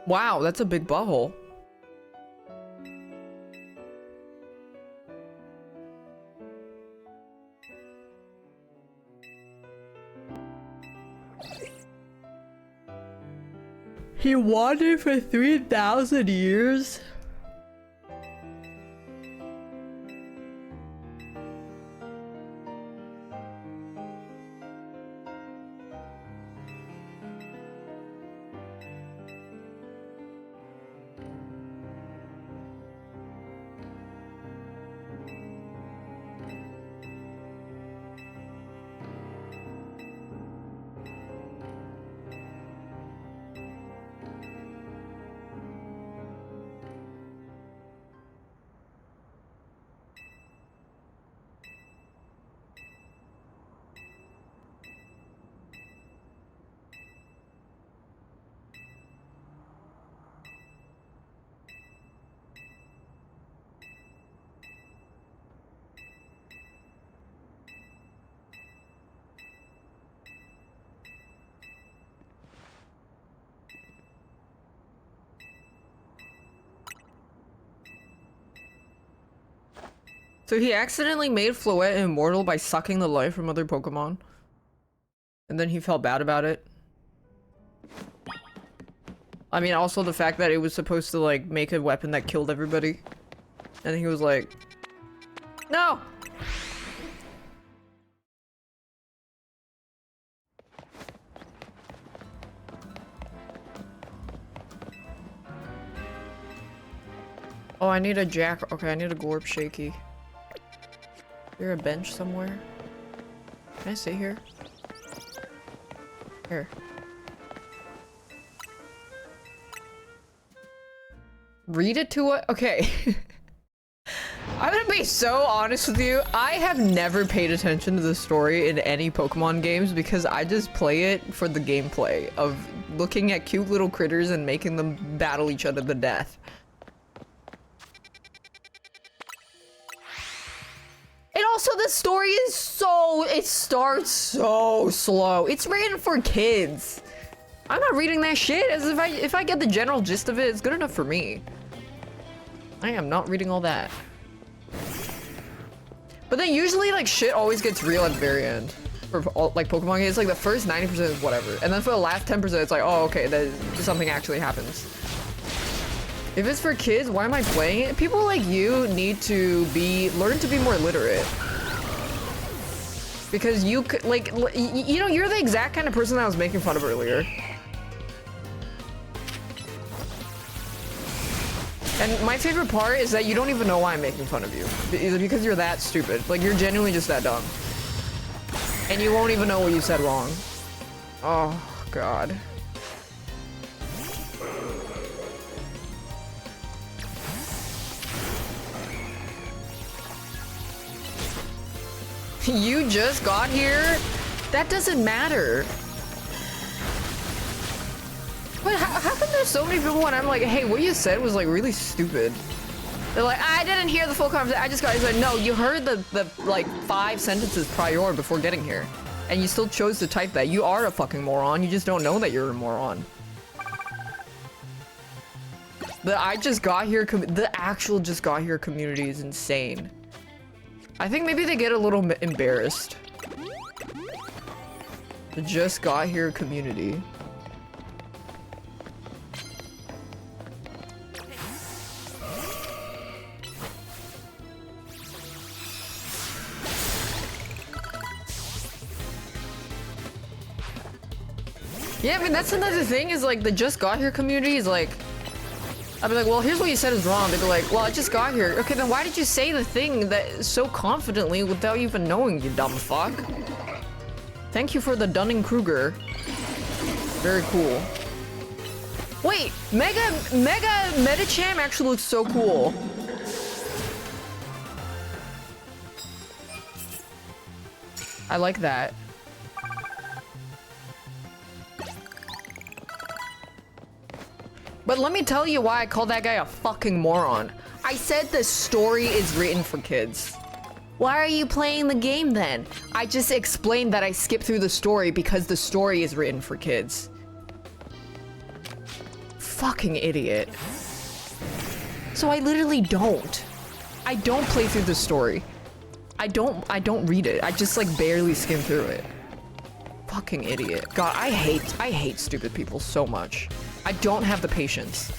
Speaker 3: Wow, that's a big butthole. He wandered for 3,000 years? So he accidentally made Floette immortal by sucking the life from other Pokemon. And then he felt bad about it. I mean, also the fact that it was supposed to, like, make a weapon that killed everybody. And he was like, no! Oh, I need a jack. Okay, I need a Gorp Shaky. Is there a bench somewhere? Can I sit here? Here. Read it to what? Okay. I'm gonna be so honest with you. I have never paid attention to the story in any Pokemon games because I just play it for the gameplay of looking at cute little critters and making them battle each other to death. And also the story is it starts so slow. It's written for kids. I'm not reading that shit. As if I get the general gist of it, it's good enough for me. I am not reading all that. But then usually like shit always gets real at the very end. For all, like Pokemon games, like the first 90% is whatever. And then for the last 10% it's like, oh okay, something actually happens. If it's for kids, why am I playing it? People like you need to learn to be more literate. Because you could, like, you know, you're the exact kind of person I was making fun of earlier.
Speaker 1: And my favorite part is that you don't even know why I'm making fun of you. Because you're that stupid. Like, you're genuinely just that dumb. And you won't even know what you said wrong. Oh, God. You just got here? That doesn't matter. But how come there's so many people when I'm like, hey, what you said was like really stupid? They're like, I didn't hear the full conversation. I just got. He's like, no, you heard the like 5 sentences prior before getting here, and you still chose to type that. You are a fucking moron. You just don't know that you're a moron. The I just got here. The actual just got here community is insane. I think maybe they get a little embarrassed. The just got here community. Yeah, I mean, that's another thing is like the just got here community is like, I'd be like, well, here's what you said is wrong. They'd be like, well, I just got here. Okay, then why did you say the thing that so confidently without even knowing, you dumb fuck? Thank you for the Dunning-Kruger. Very cool. Wait, Mega Medicham actually looks so cool. I like that. But let me tell you why I call that guy a fucking moron. I said the story is written for kids. Why are you playing the game then? I just explained that I skipped through the story because the story is written for kids. Fucking idiot. So I literally don't. I don't play through the story. I don't read it. I just like barely skim through it. Fucking idiot. God, I hate stupid people so much. I don't have the patience.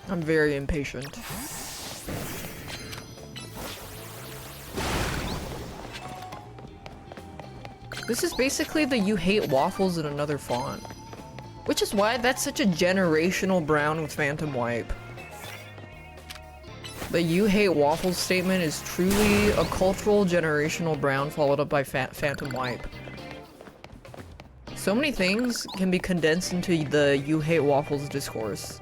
Speaker 1: I'm very impatient. This is basically the you hate waffles in another font. Which is why that's such a generational brown with Phantom Wipe. The you hate waffles statement is truly a cultural generational brown followed up by Phantom Wipe. So many things can be condensed into the you hate waffles discourse.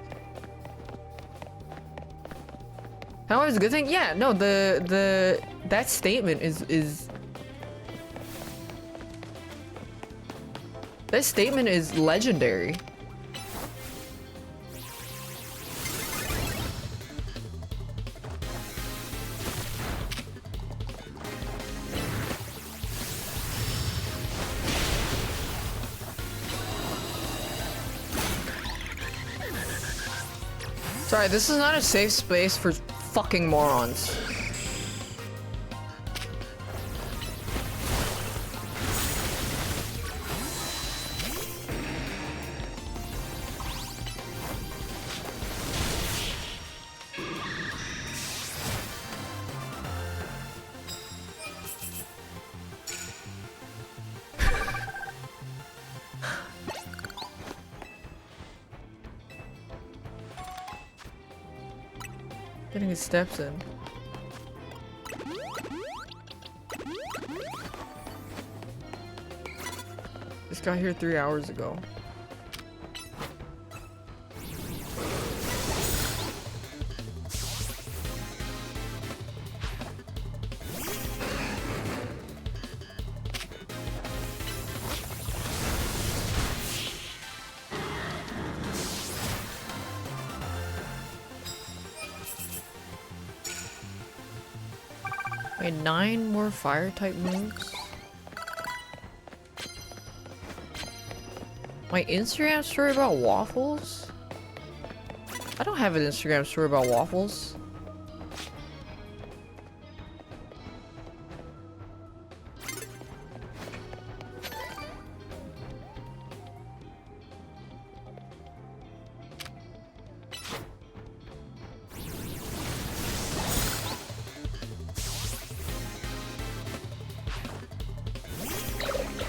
Speaker 1: However, it's a good thing. Yeah, no, that statement is that statement is legendary. Sorry, this is not a safe space for fucking morons. Getting his steps in. This got here 3 hours ago. Wait, 9 more fire type moves? My Instagram story about waffles? I don't have an Instagram story about waffles.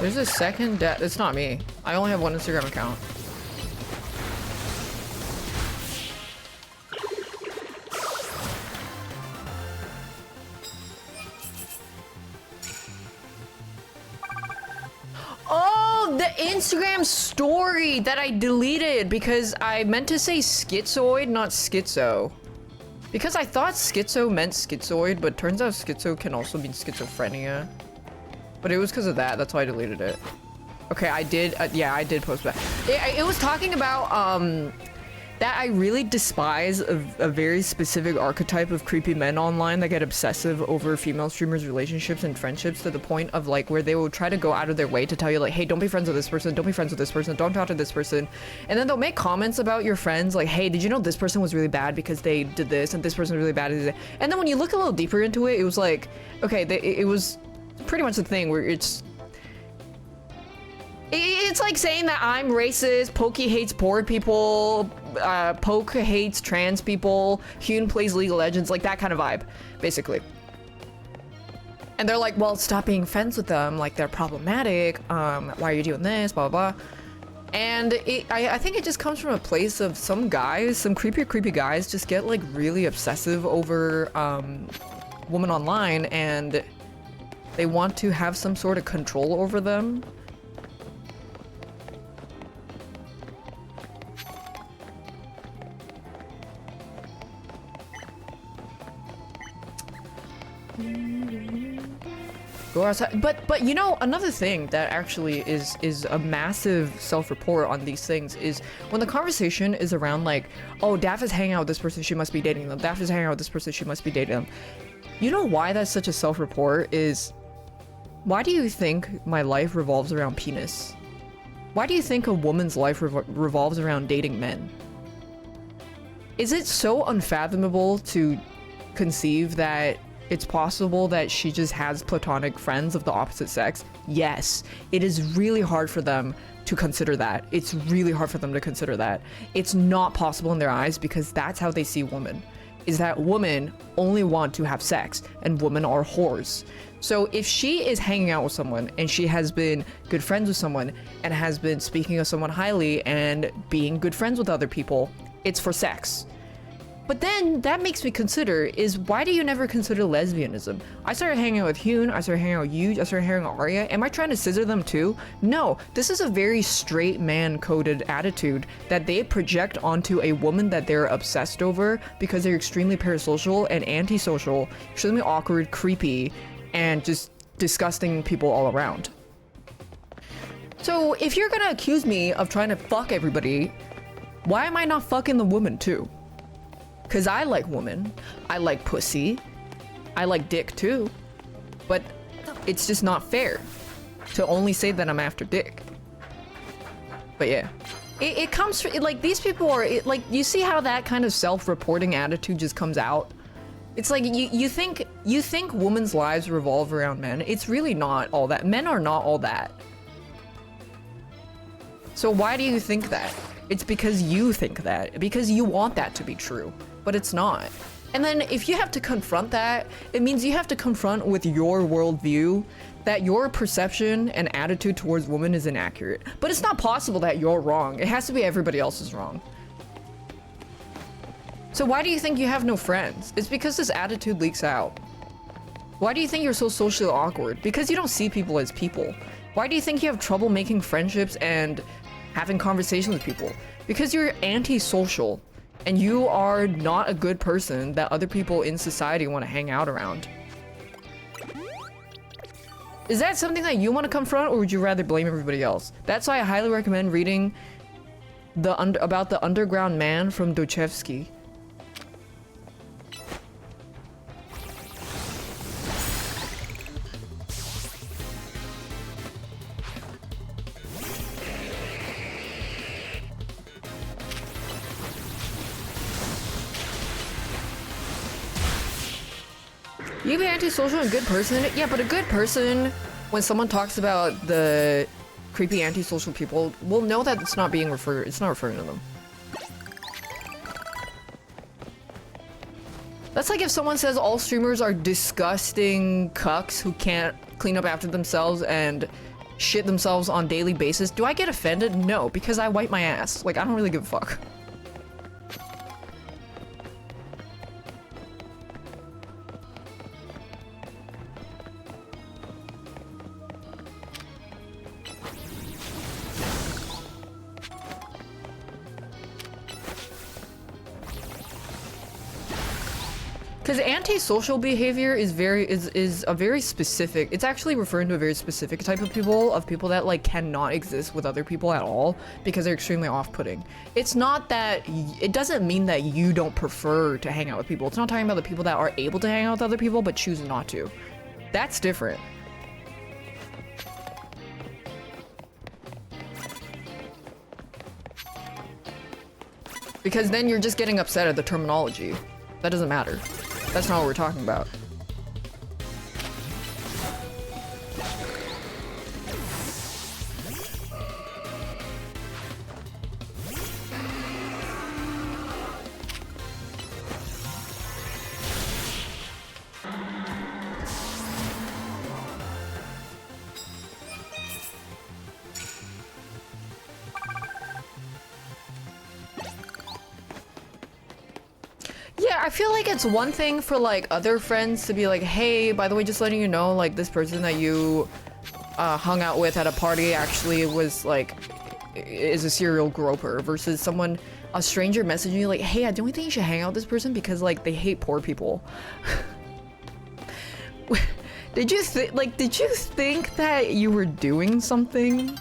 Speaker 3: There's a second death. It's not me. I only have one Instagram account. Oh, the Instagram story that I deleted because I meant to say schizoid, not schizo. Because I thought schizo meant schizoid, but turns out schizo can also mean schizophrenia. But it was because of that. That's why I deleted it. Okay, I did. Yeah, I did post back. It was talking about that I really despise a very specific archetype of creepy men online that get obsessive over female streamers' relationships and friendships to the point of like where they will try to go out of their way to tell you like, hey, don't be friends with this person, don't be friends with this person, don't talk to this person. And then they'll make comments about your friends like, hey, did you know this person was really bad because they did this and this person was really bad at this? And then when you look a little deeper into it, it was like, okay, it was pretty much the thing where it's like saying that I'm racist, Pokey hates poor people, Poke hates trans people, Hyun plays League of Legends, like that kind of vibe, basically. And they're like, well, stop being friends with them, like they're problematic, why are you doing this, blah, blah, blah. And I think it just comes from a place of some guys, some creepy guys just get like really obsessive over women online and they want to have some sort of control over them. Go outside. But you know, another thing that actually is a massive self-report on these things is when the conversation is around like, oh, Daph is hanging out with this person, she must be dating them. Daph is hanging out with this person, she must be dating them. You know why that's such a self-report is, why do you think my life revolves around penis? Why do you think a woman's life revolves around dating men? Is it so unfathomable to conceive that it's possible that she just has platonic friends of the opposite sex? Yes, it is really hard for them to consider that. It's really hard for them to consider that. It's not possible in their eyes because that's how they see women. Is that women only want to have sex and women are whores. So if she is hanging out with someone and she has been good friends with someone and has been speaking of someone highly and being good friends with other people, it's for sex. But then that makes me consider is why do you never consider lesbianism? I started hanging out with Hyun, I started hanging out with you, I started hanging out with Arya. Am I trying to scissor them too? No, this is a very straight man coded attitude that they project onto a woman that they're obsessed over because they're extremely parasocial and antisocial, extremely awkward, creepy, and just disgusting people all around. So if you're gonna accuse me of trying to fuck everybody, why am I not fucking the woman too? Cause I like women, I like pussy, I like dick too, but it's just not fair to only say that I'm after dick. But yeah, it comes from, like these people are like, you see how that kind of self-reporting attitude just comes out? It's like you think women's lives revolve around men. It's really not all that. Men are not all that. So why do you think that? It's because you think that, because you want that to be true. But it's not. And then if you have to confront that, it means you have to confront with your worldview that your perception and attitude towards women is inaccurate. But it's not possible that you're wrong. It has to be everybody else is wrong. So why do you think you have no friends? It's because this attitude leaks out. Why do you think you're so socially awkward? Because you don't see people as people. Why do you think you have trouble making friendships and having conversations with people? Because you're antisocial. And you are not a good person that other people in society want to hang out around. Is that something that you want to confront, or would you rather blame everybody else? That's why I highly recommend reading about the underground man from Dostoevsky. You can be antisocial and a good person. Yeah, but a good person, when someone talks about the creepy antisocial people, will know that it's not being it's not referring to them. That's like if someone says all streamers are disgusting cucks who can't clean up after themselves and shit themselves on daily basis, do I get offended? No, because I wipe my ass. Like, I don't really give a fuck. Because antisocial behavior is a very specific, it's actually referring to a very specific type of people that like cannot exist with other people at all because they're extremely off-putting. It's not that, it doesn't mean that you don't prefer to hang out with people. It's not talking about the people that are able to hang out with other people but choose not to. That's different. Because then you're just getting upset at the terminology. That doesn't matter. That's not what we're talking about. Yeah, I feel like it's one thing for like other friends to be like, hey, by the way, just letting you know, like this person that you hung out with at a party actually was like, is a serial groper, versus someone, a stranger messaging you like, hey, don't you think you should hang out with this person because like they hate poor people? Did you think that you were doing something?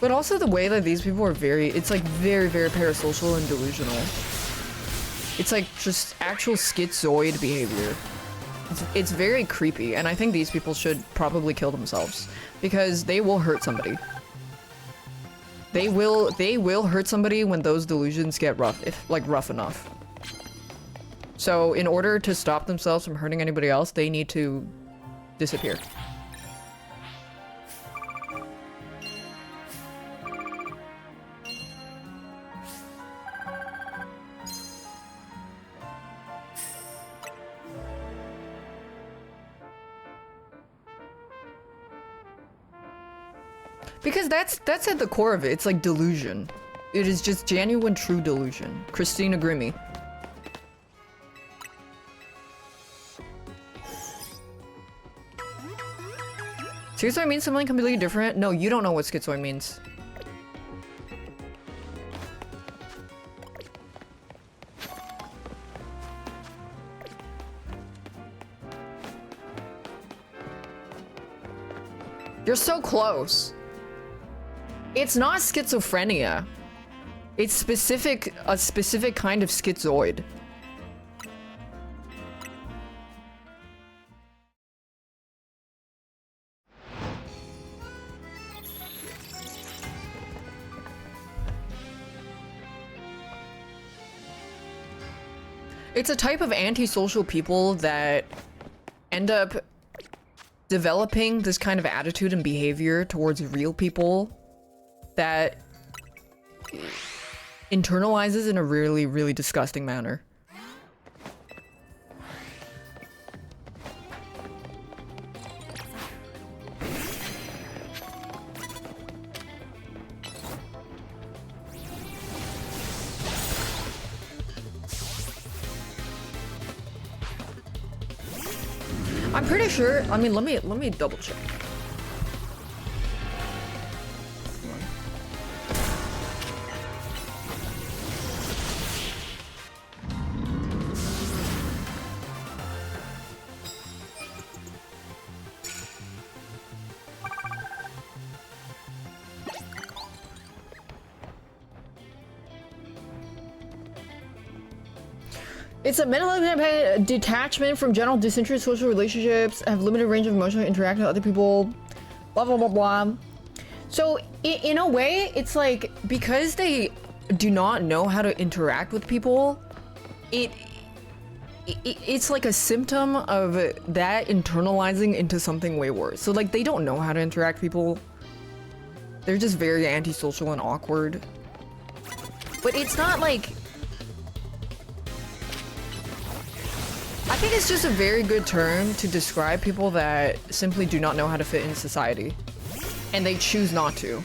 Speaker 3: But also the way that these people are it's like very, very parasocial and delusional. It's like just actual schizoid behavior. It's very creepy, and I think these people should probably kill themselves because they will hurt somebody. They will hurt somebody when those delusions get rough enough. So in order to stop themselves from hurting anybody else, they need to disappear. Because that's at the core of it. It's like delusion. It is just genuine, true delusion. Christina Grimmie. Schizoid means something completely different? No, you don't know what schizoid means. You're so close. It's not schizophrenia. It's a specific kind of schizoid. It's a type of antisocial people that end up developing this kind of attitude and behavior towards real people that internalizes in a really, really disgusting manner. I'm pretty sure, I mean, let me double check. It's a mental detachment from general disinterest, social relationships, have limited range of emotional interaction with other people, blah, blah, blah, blah. So, in a way, it's like, because they do not know how to interact with people, it's like a symptom of that internalizing into something way worse. So, like, they don't know how to interact with people. They're just very antisocial and awkward. But it's not like... I think it's just a very good term to describe people that simply do not know how to fit in society. And they choose not to.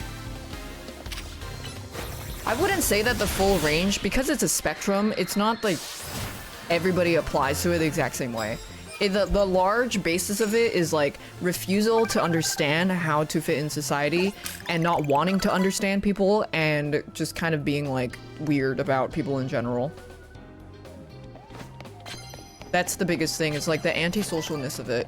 Speaker 3: I wouldn't say that the full range, because it's a spectrum, it's not like everybody applies to it the exact same way. The large basis of it is like refusal to understand how to fit in society and not wanting to understand people and just kind of being like weird about people in general. That's the biggest thing. It's like the antisocialness of it.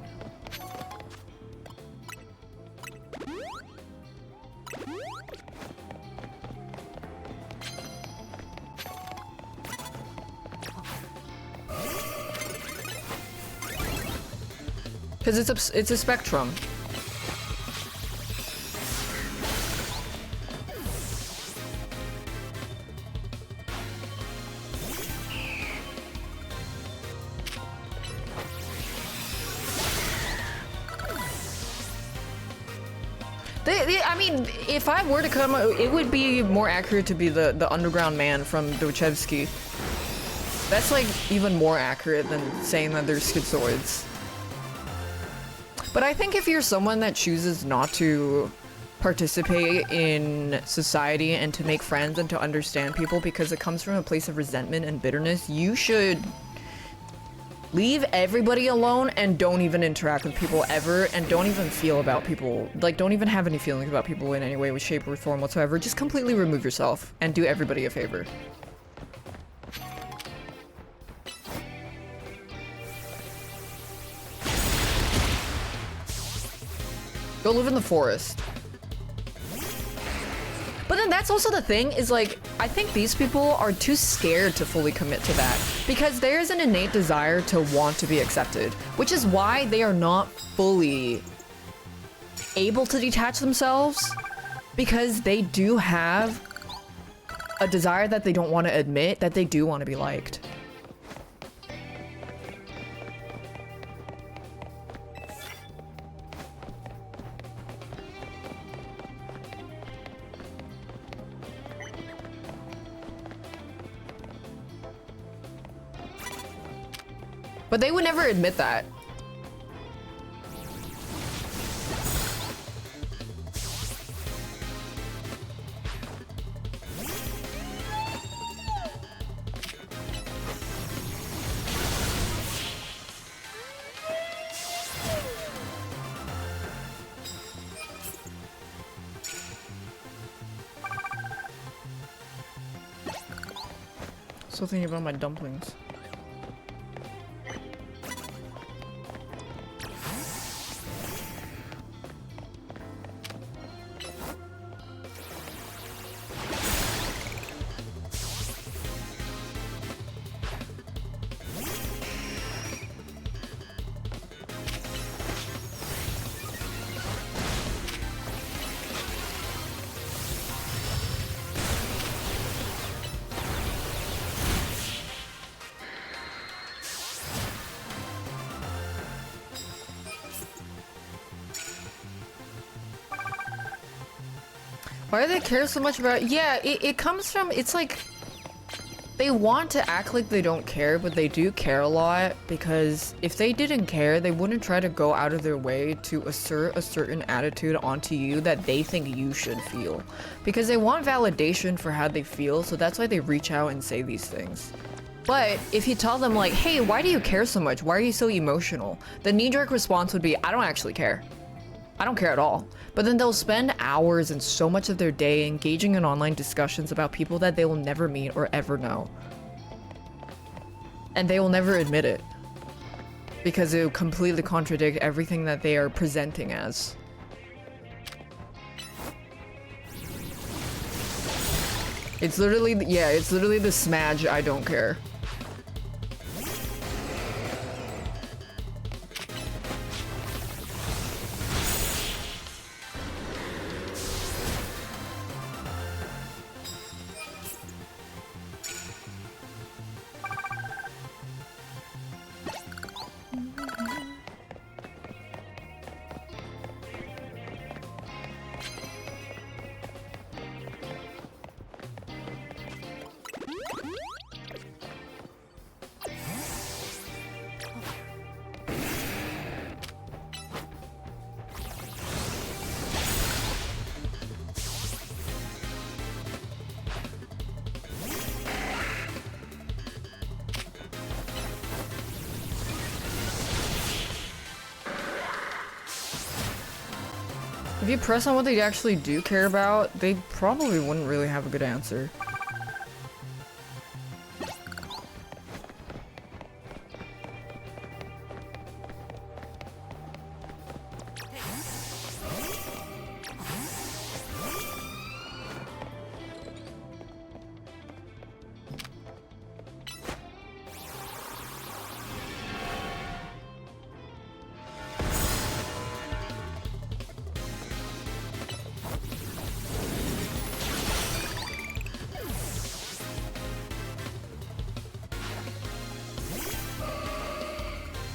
Speaker 3: Because it's a spectrum. I mean, if I were to come, it would be more accurate to be the underground man from Dostoevsky. That's like even more accurate than saying that they're schizoids. But I think if you're someone that chooses not to participate in society and to make friends and to understand people because it comes from a place of resentment and bitterness, you should leave everybody alone and don't even interact with people ever and don't even feel about people. Like, don't even have any feelings about people in any way, shape, or form whatsoever. Just completely remove yourself and do everybody a favor. Go live in the forest. But then that's also the thing, is like, I think these people are too scared to fully commit to that because there's an innate desire to want to be accepted, which is why they are not fully able to detach themselves, because they do have a desire that they don't want to admit that they do want to be liked. But they would never admit that. Still thinking about my dumplings. Why do they care so much about— yeah, it comes from— it's like they want to act like they don't care, but they do care a lot, because if they didn't care, they wouldn't try to go out of their way to assert a certain attitude onto you that they think you should feel. Because they want validation for how they feel, so that's why they reach out and say these things. But if you tell them like, hey, why do you care so much? Why are you so emotional? The knee-jerk response would be, I don't actually care. I don't care at all. But then they'll spend hours and so much of their day engaging in online discussions about people that they will never meet or ever know. And they will never admit it, because it will completely contradict everything that they are presenting as. It's literally— yeah, it's literally the smudge, I don't care. If you press on what they actually do care about, they probably wouldn't really have a good answer.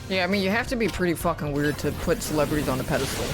Speaker 3: Yeah, I mean, you have to be pretty fucking weird to put celebrities on a pedestal.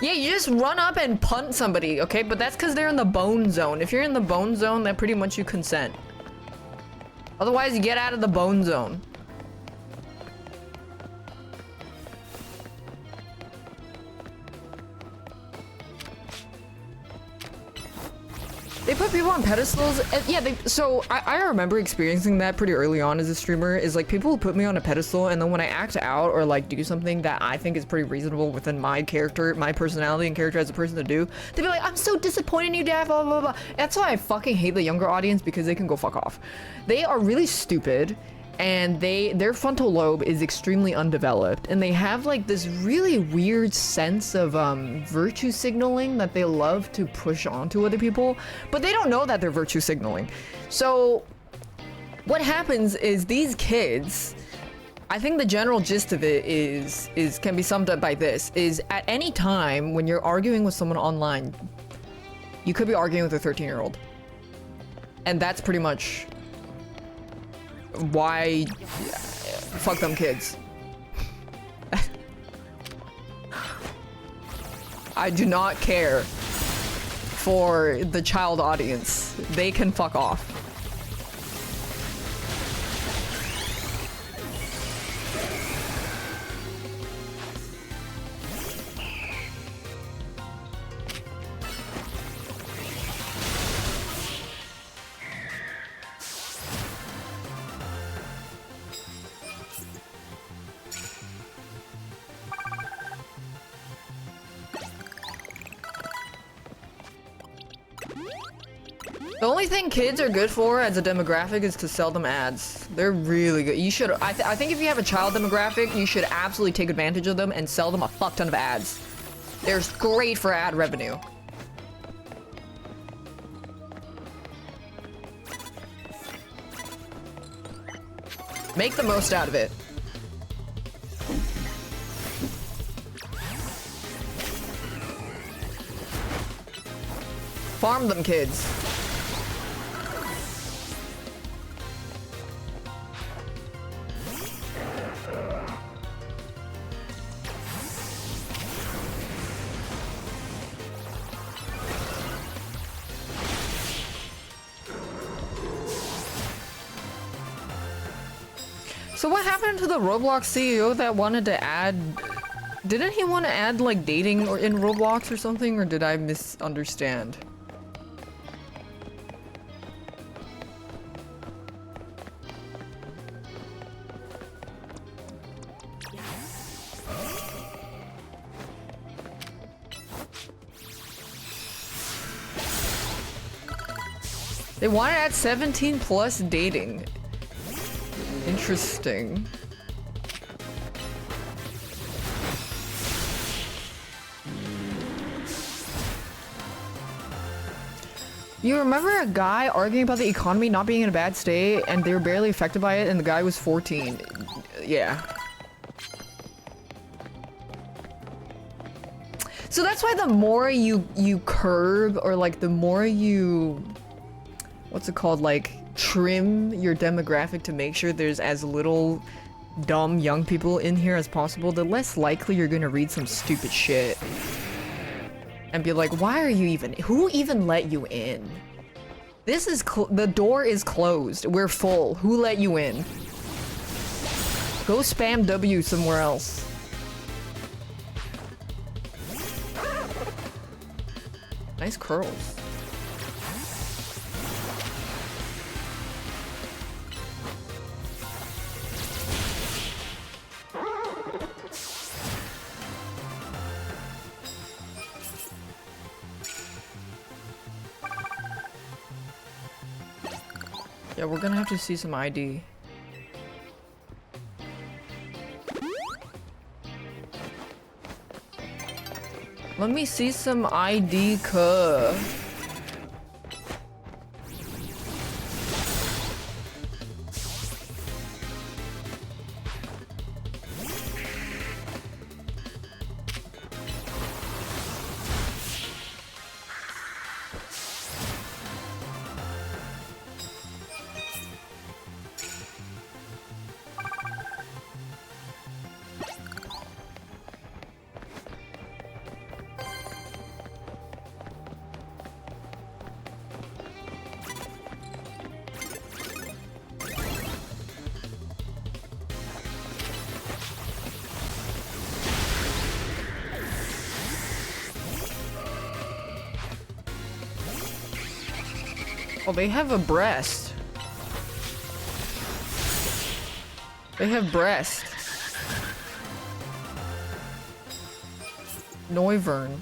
Speaker 3: Yeah, you just run up and punt somebody, okay? But that's because they're in the bone zone. If you're in the bone zone, then pretty much you consent. Otherwise, you get out of the bone zone. They put people on pedestals, and yeah, so I remember experiencing that pretty early on as a streamer, is like people will put me on a pedestal, and then when I act out or like do something that I think is pretty reasonable within my character, my personality and character as a person to do, they'd be like, I'm so disappointed in you, daph, blah, blah, blah. That's why I fucking hate the younger audience, because they can go fuck off. They are really stupid, and their frontal lobe is extremely undeveloped, and they have like this really weird sense of virtue signaling that they love to push onto other people, but they don't know that they're virtue signaling. So what happens is these kids, I think the general gist of it is can be summed up by this, is at any time when you're arguing with someone online, you could be arguing with a 13-year-old. And that's pretty much why, fuck them kids. I do not care for the child audience. They can fuck off. The only thing kids are good for as a demographic is to sell them ads. They're really good. You should, I think if you have a child demographic, you should absolutely take advantage of them and sell them a fuck ton of ads. They're great for ad revenue. Make the most out of it. Farm them kids. So what happened to the Roblox CEO that wanted to add... Didn't he want to add, like, dating or in Roblox or something, or did I misunderstand? They want to add 17 plus dating. Interesting. You remember a guy arguing about the economy not being in a bad state and they were barely affected by it and the guy was 14? Yeah. So that's why the more you curb, or like the more you, what's it called, like trim your demographic to make sure there's as little dumb young people in here as possible, the less likely you're gonna read some stupid shit. and be like, why are you even- who even let you in? This is the door is closed. We're full. Who let you in? Go spam W somewhere else. Nice curls. Yeah, we're gonna have to see some ID. Let me see some ID, cuh. Oh, they have a breast. They have breast. Noivern.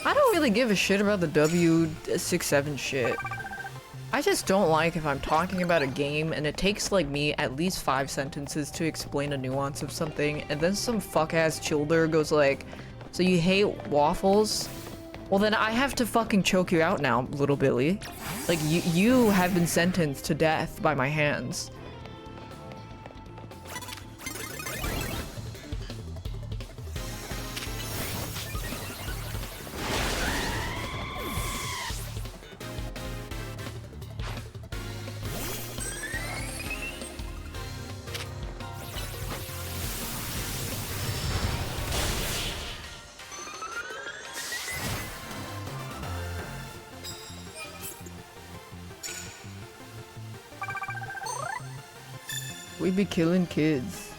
Speaker 3: I don't really give a shit about the W67 shit. I just don't like if I'm talking about a game and it takes like me at least 5 sentences to explain a nuance of something, and then some fuck-ass childer goes like, so you hate waffles? Well then I have to fucking choke you out now, little Billy. Like you have been sentenced to death by my hands. We be killing kids.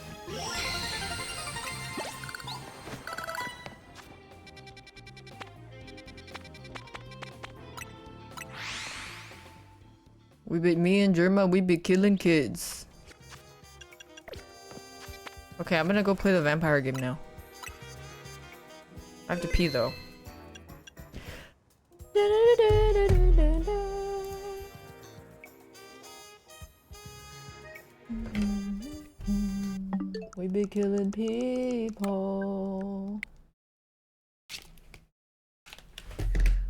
Speaker 3: Me and Germa, we be killing kids. Okay, I'm gonna go play the vampire game now. I have to pee though. We be killing people.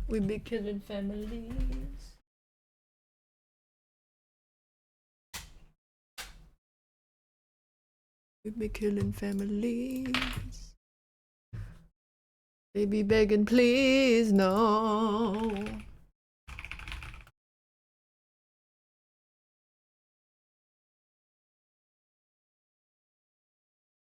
Speaker 3: We be killing families. We be killing families. They be begging, please, no.